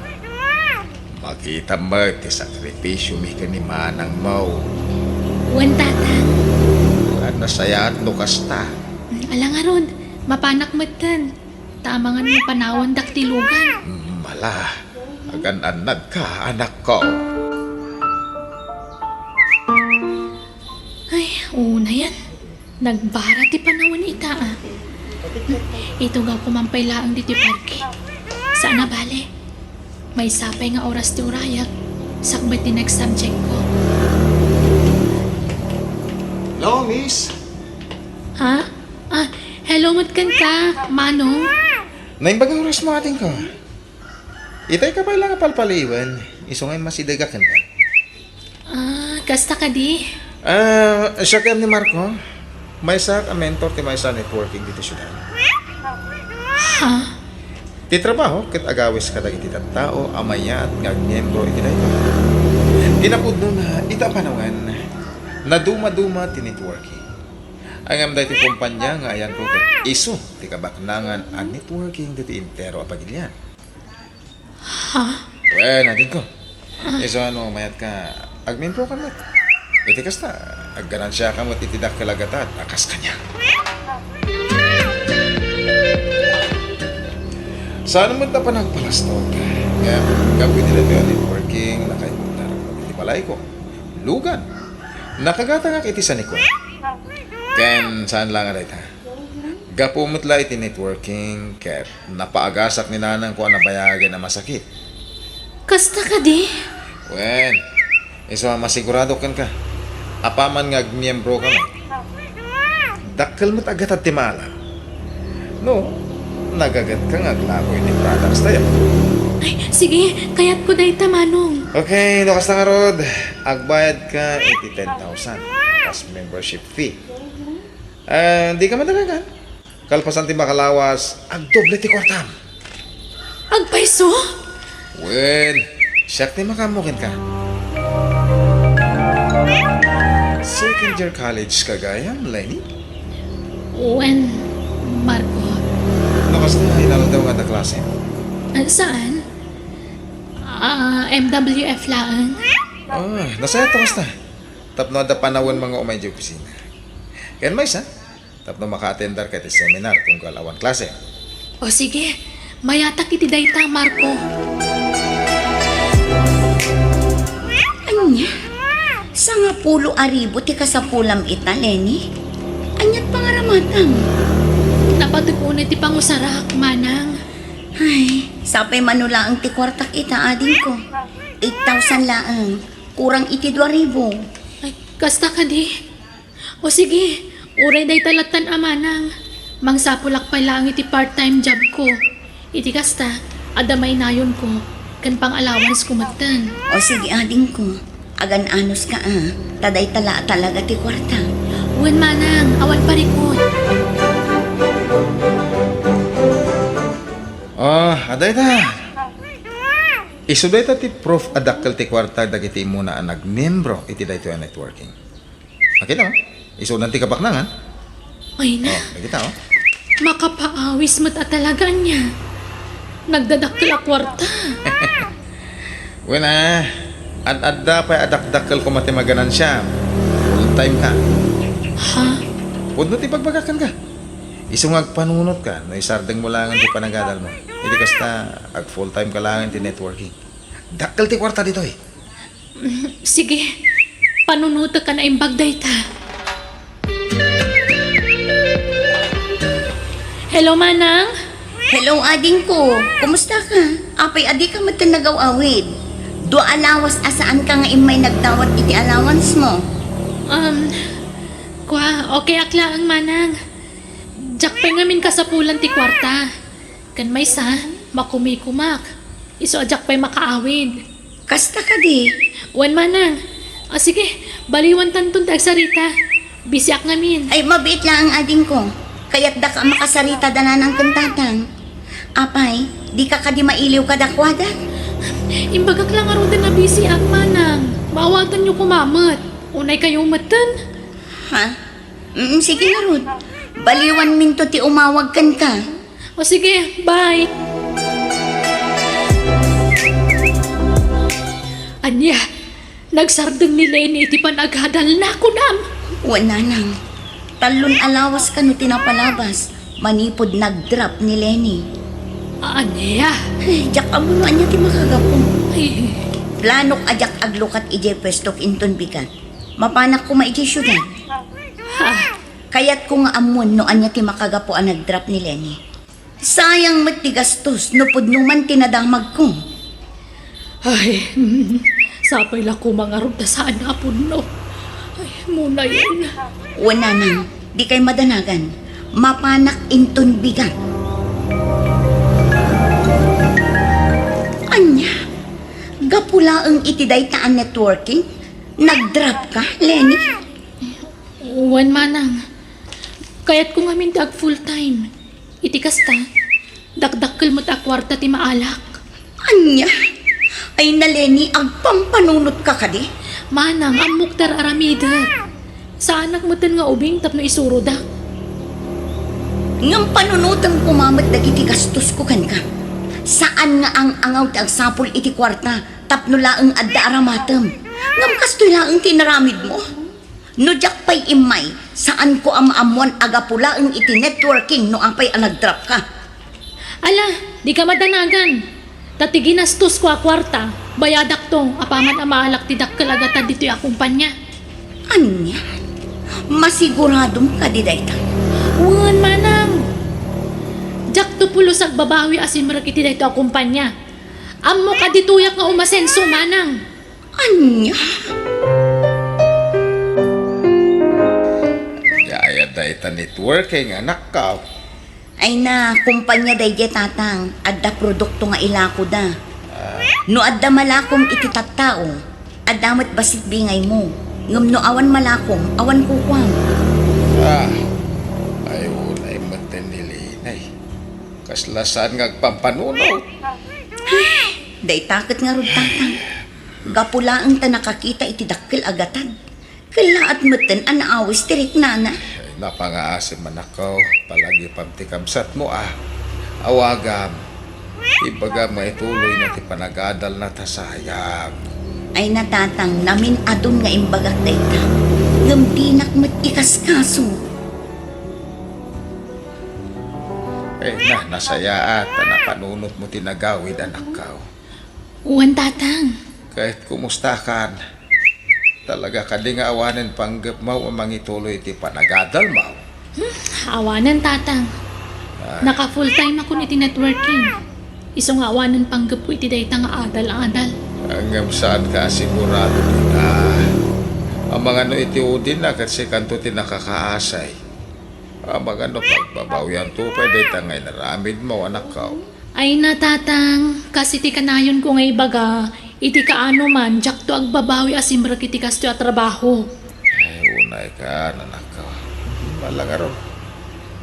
Makita mo ti sakripisyo mi kanimanang mo. Wen tatang. At nasayat no kasta. Alang aron, mapanak matan. Tama nga ng panawan daktilugan. Mala, agan-anad ka, anak ko. Ay, una yan. Nagbara ti panawan ita Ito gaw kumampay laang diti parke. Sana bale. May sapay nga oras ti urayak. Sakbay ti next subject ko. Hello, miss. Ha? Hello matkan ka, Manong. Naimbagang oras mo ating ko. Itay ka pa lang palpaliwan. Isungay masidaga ka na. Kasta ka di? Siya kayo ni Marco. May sa mentor ti may sa networking dito siya. Ha? Ti trabaho, kat agawis ka dagiti tao, amaya at ngagmiyembro iti dayo. Tinapod no na ita panawan na duma-duma ti networking. Ang amday ti kumpanya nga ayan ko kat iso ti kabaknangan ang networking diti intero apagilyan. Ha? Well, natin ko. Iso ano, mayat ka, agmiyembro ka mat. Iti kasta, agganansya ka mat itidak kalagatan, akas kanya. Saan mo ta pa nagpalastog? Kaya gawin nila ito yung networking, nakaipuntar ko iti balay ko. Lugan. Nakagata nga iti sa Nico. Ken, saan lang aray ta? Gapumutla iti networking, ket napaagasak ni nanang ko ang nabayagan na masakit. Kasta ka di? Wen, iso masigurado kan ka. Apaman nga miyembro ka mo. Dakkel mo't agat at timala. No, nagagat ka nga glako iti products tayo. Ay, sige, kayat ko day Manong. Okay, lukas na nga rod. Agbayad ka 10,000 as membership fee. Di ka madagagan. Kalpasan ti makalawas, agdoble ti kwartam. Agpaiso? Well, siyak ti makamukin ka. Second year college ka gayam, Lenny? Wen, Marco. Lukas na, inalo daw nga na klase. Saan? MWF lang. Nasaya tapos na. Tapno da panawon mga umay di kusina. Kaya may isa, tapno maka-attendar ka ti seminar kung kalawan klase. O sige, mayatak iti dayta, Marco. Anya? Sa nga pulo aribo ti kasapulam ita, Lenny? Anyat pangaramatang? Napatupunan ti pangusarak, Manang. Ay, sapay manula ang ti kwartak ita, ading ko. 8,000 laang. Kurang iti 2,000. Ay, kasta ka di. O sige, uray day talatan Manang. Mangsapulak pa lang iti part-time job ko. Iti kasta, adamay nayon ko. Kan pang allowance kumatan. O sige, ading ko. Agan-anos ka Taday tala talaga ti kwarta. Wen Manang, awan parikot. Aday ta. Isuday ta ti proof adakkel ti kwarta dagiti muna ang nagmembro iti dayto ang networking. Makita mo? Isudan ti kabaknangan. Ay na, Nakita mo? makapaawis mo't at talaga niya. Nagdadakkel a kwarta. Wala. Ad-adda pa adak-dakkel ko matimaganan siya. Full time ka. Ha? Pudno ti pagbagakan ka. Isungag panunot ka, no isardeng mo lang ti panagadal mo. Hindi kasta, ag full time ka lang ti networking. Dakkel ti kwarta dito eh. Sige, panunuto ka na imbag dayta. Hello, Manang? Hello, ading ko. Kumusta ka? Apay, adi ka matanagaw-awid. Do alawas asaan ka nga imay nagdawat iti allowance mo? Okay akla ang manang. Jakpay ngamin kasapulan ti kwarta. Kan may sa, makumikumak. Iso jakpay makaawid. Kasta ka di. Wan manang. Sige, baliwan tantun tagsarita. Bisyak ngamin. Ay, mabit lang ang ading ko. Kaya't da ka makasarita danan ang kantatang. Apay, di ka di mailiw kadakwada. Imbagak lang arudan na busy ang manang. Maawatan nyo kumamat. Unay kayo matan. Ha? Sige na, Rod. Baliwan minto ti umawag kan ka. O sige, bye. Anya, nagsardeng ni Lenny iti panagadal na kunam. Wala nang. Talon alawas ka no tinapalabas. Manipod nag-drop ni Lenny. Anya, Ay, jak amo no anya ti makagapo. ay, Planok ajak aglukat ije pestok inton bigat. Mapanak ko maiti syudad. ha, Kaya't ko nga amon no anya ti makagapo ang nag-drop ni Lenny. Sayang matigastos no pudnuman tinadamag ko. ay, sapay la ko mga rugda saan na puno. Ay, muna yun. Wala nang. Di kay madanagan. Mapanak inton bigat. Anya, gapula ang itiday taan networking. Nag-drop ka, Lenny? Wan manang. Kaya't ko ngamin dag full time. Iti kasta, dakdakkel mo ta kwarta ti maalak. Anya, ay na Lenny, agpampanunot ka kadi. Manang, ang muktar aramida. Saan nagmutan nga ubing tapno isuro dak? Ngam panunutang kumamat dagiti gastos ko kan ka. Saan nga ang angaw ti agsapol iti kwarta tapno laeng adda aramatem. Ngam kastoy laeng tinaramid mo. No jak pay imay, saan ko amaamuan agapula ang iti networking no apay ang nag-drop ka. Ala, di ka madanagan. Tati ginastos ko a kwarta. Bayadak to, apaman ang maalak ti dakkel agata dito yung akumpanya. Anya, masiguradong ka di dayta. Wan manang. Jak to pulos agbabawi asimrak iti dito akumpanya. Ammo ka dituyak nga umasenso manang. Anya, Yaya dayta networking anak ka. ay na kumpanya dayje tatang adda produkto nga ilako da. No adda malakom iti tattao, addamat basit bingay mo. Ngam no awan malakom, awan kukwang. Ay unay maten ni Lenay. Kaslasan ngagpampanunaw. Day takot nga rod tatang. Gapulaang ta nakakita iti dakkel agatan. Kalaat meten anaawis tirik nana. Ay, napangaasim man ako. Palagi pamtikabsat mo Awagam. Ibaga maituloy na ti panagadal na tasayang. Ay natatang namin adun nga imbagak dayta. Ngam tinak met ikaskaso. Nasaya at napanunot mo tinagawid anak ka. Wan tatang. Kahit kumusta kan. Talaga ka di nga awanan panggap mo ang mangituloy ti panagadal mo. Awanan tatang. Naka full time ako niti networking. Iso nga awanan panggap ko iti dayta nga adal-adal. Hanggang saan ka sigurado din ang mga no iti udin na kasi kanto ti nakakaasay. Ang mga no pagbabawian to pwede tangay naramid mo anak ka. Ay na tatang, kasi ti kanayon ko nga ibaga, iti kaano man, jak to agbabawi asimrak iti kasto at trabaho. Ay unay ka anak ka. Malangaro.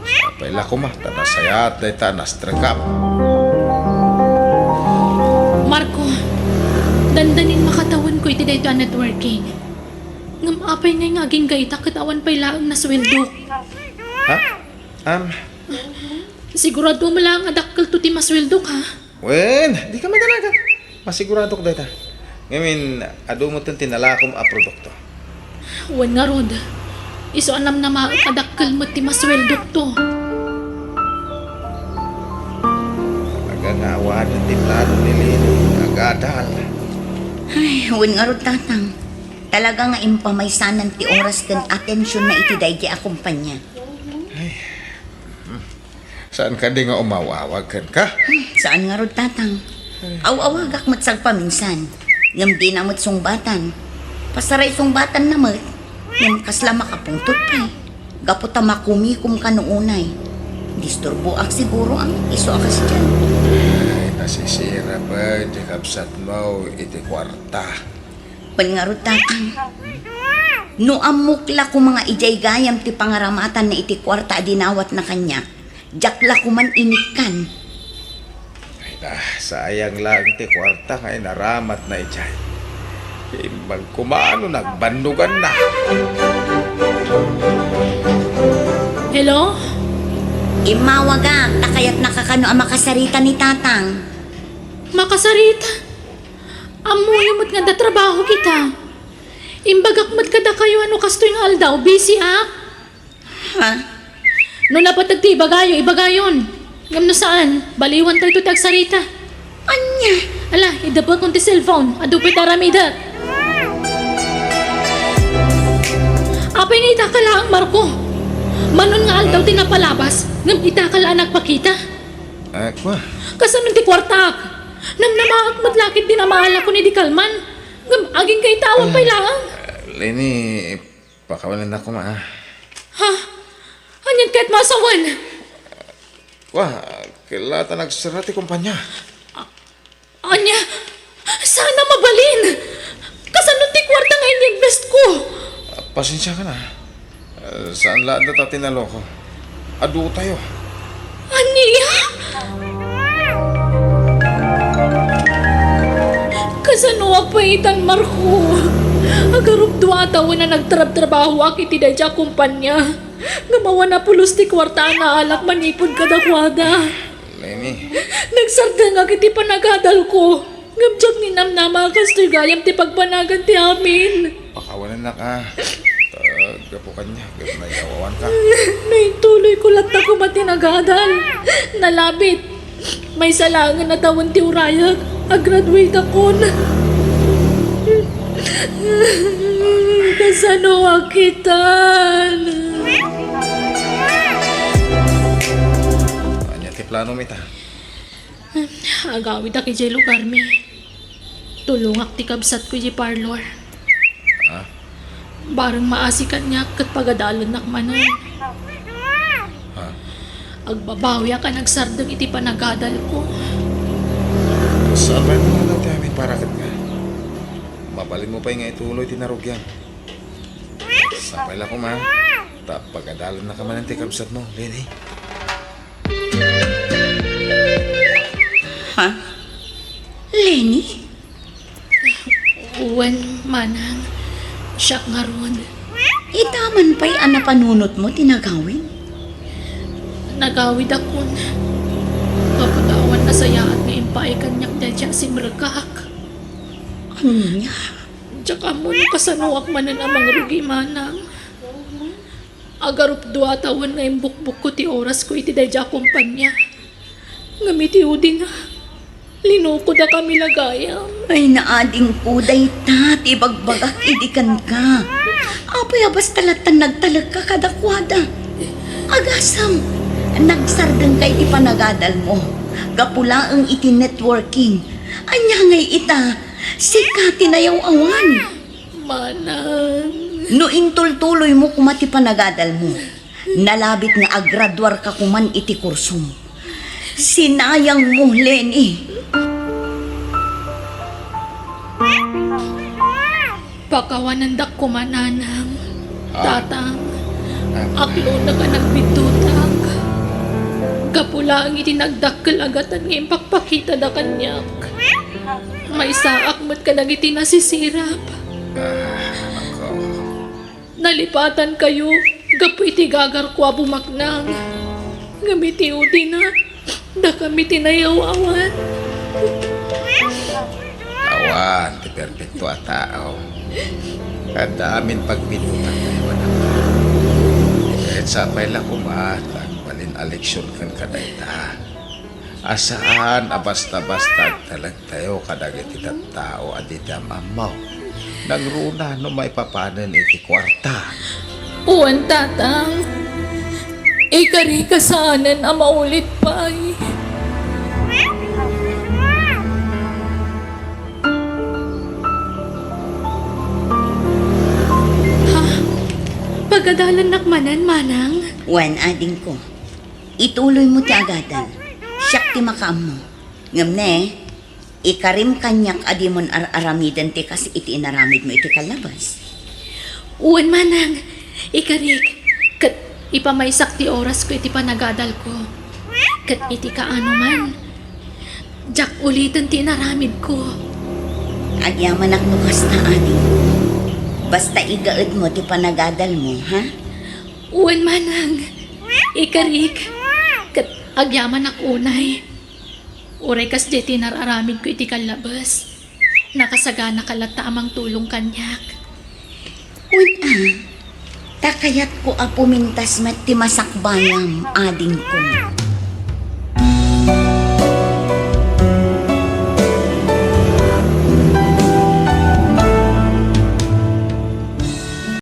Sapay lakuma tanasayat day tanastrakap. Marco, dandanin makatawan ko iti dayto ang networking. Ngam apay nga aging gaita katawan pa'y laang na sweldo. Ha? Sigurado mo lang adakkel to ti masweldo ka. Wen, di ka madalaga. Masigurado ko dayta. Ngayon, ado mo itong tinalakom a produkto. Wan nga rod, iso anam na makadakkel mo ti masweldo to. Talaga nga awanan ti plano ni Lili. Agadal. Ay, huwag nga rod tatang. Talaga nga impamaysanan ti oras kan atensyon na iti dayje akumpanya. Saan ka di nga umawawag ka? Saan nga rod tatang? Aw-awagak matsag paminsan. Ngam di na mat sungbatan. Pasaray sungbatan na mat. Ngam kasla makapungtot pa. Gaputa makumikum ka noonay. Disturbo ak siguro ang iso akas dyan. Ay, nasisira ba? Di kapsat mo, iti kwarta. Pangarot tatang. No amukla ko mga ijay gayam ti pangaramatan na iti kwarta dinawat na kanya. Jakla ko man inikan. Ay na, sayang lang ti kwarta ngay naramat na ijay. Imbag kumano, nagbandugan na. Hello? Imawagak, takayat nakakano ang makasarita ni tatang. Makasarita. Amuyamot nga da trabaho kita. Imbagak mat kada kayo ano kastoy nga aldaw, busy ak. Ha? No napatag ti ibagayo, ibagayon. Ngam no saan? Baliwan tayo tag sarita. Anya? Ala, idabot kong ti cellphone. Adupit aramidat. Apay nga itakala ang Marco. Manon nga aldaw tinapalabas. Ngam itakala nagpakita. Ay, kwa. Kasanon ti kwartak. Namnamaak matlakit din na mahala ko ni di kalman. Ngam aging kay tawag pa'y lang. Leni, pakawalan na ko ma. Ha? Anyan kahit masawan. Wah, kilata nagsarati kumpanya. Anya, sana mabalin. Kasanon ti kwarta nga ini-invest ko. Pasensya ka na. Saan lahat na tayo tinaloko? Adu tayo. Aniya? Kasano pa itan Marco? Agarup dua taon na nagtrab-trabaho akiti da dya kumpanya. Ngamawa na pulos ti kwarta na alak manipod kadakwada. Leni, Nagsarda nga kiti panagadal ko. Ngamjag ni namnama kastoy gayam ti pagpanagan ti amin. pakawalan na ka. Gapukan niya, nayawawan ka. Naituloy ko lang ako matinagadal. Nalabit. May salangan na tawon ti urayag. Graduate ako na. Kasano akitan? Anya ti plano mita. Agawid aki jay lugar mi. Tulungak ti kabsat ko jay parlor. Barang maasikan niya kat pagadalan nakmanan. Agbabawi ka nagsardang iti panagadal ko. Saan ba naman daw tayo para kat ka? Mabalin mo pa yung nga ituloy tinarugyan. Sapay lang ko ma. Pagadalan na ka man ang tikabsat mo, Leni. Ha? Lenny? Uwan manang. Siyak nga ron. Itaman pa'y anapanunot mo tinagawin? Nagawid ako na. Kaputawan na sayaan nga impay kanyak dadya si Merkak. Anya? Tsaka mo kasanuak manan amang rugi manang. Agarup dua taon nga imbukbuk ko ti oras ko iti dadya kumpanya. Ngamiti udi na. Linuko da kami lagayam. Ay naading ko dayta, tibagbagak idikan ka. Apay abas talatan nagtalag ka kadakwada. Agasam, nagsardang kay ipanagadal mo. Gapula ang iti networking. Anya ngay ita, sikati na yaw awan. Manang. No intultuloy mo kumati panagadal mo. Nalabit nga agradwar ka kuman iti kursum. Sinayang mo, Lenny. Pakawanandak ko mananang. Tatang. Aklo na ka nagbitutang. Kapula ang itinagdakkel agatan ng impakpakita da kanyak. May saak mat ka nang itinasisirap. Nalipatan kayo. Gapu iti gagar ko bumaknang. Gamiti udi na. Da kami tinayaw-awan. Awan, ti perfecto a tao. Kadamin pagbinutan na iwan ako. Kahit sapay lang kumatag, balin aleksyon kan kadayta. Asaan abasta-basta talag tayo kadagiti tao adidam amaw. Nagruna no may papanan iti kwarta. Uwan tatang. Kari kasanan ang maulit pa Ha? Pagadalan nakmanan, manang? Wan ading ko. Ituloy mo ti agadan. Siyak ti makaam mo. Ngam ne, ikarim kanyak adimon aramidan ti kasi iti inaramid mo iti kalabas. Uwan, manang. Ikarik. Kat ipamaysak ti oras ko iti panagadal ko. Kat iti kaano man. Jak ulitan ti inaramid ko. Agyaman aknukas na ading. Basta igaed mo ti panagadal mo, ha? Uwan, manang. Ikarik. Kat agyaman ak unay. Uray kas jeti nararamid ko iti kalabas. Nakasagana kalata amang tulong kanyak. Takayat ko a pumintas mat ti masakbayam ading ko.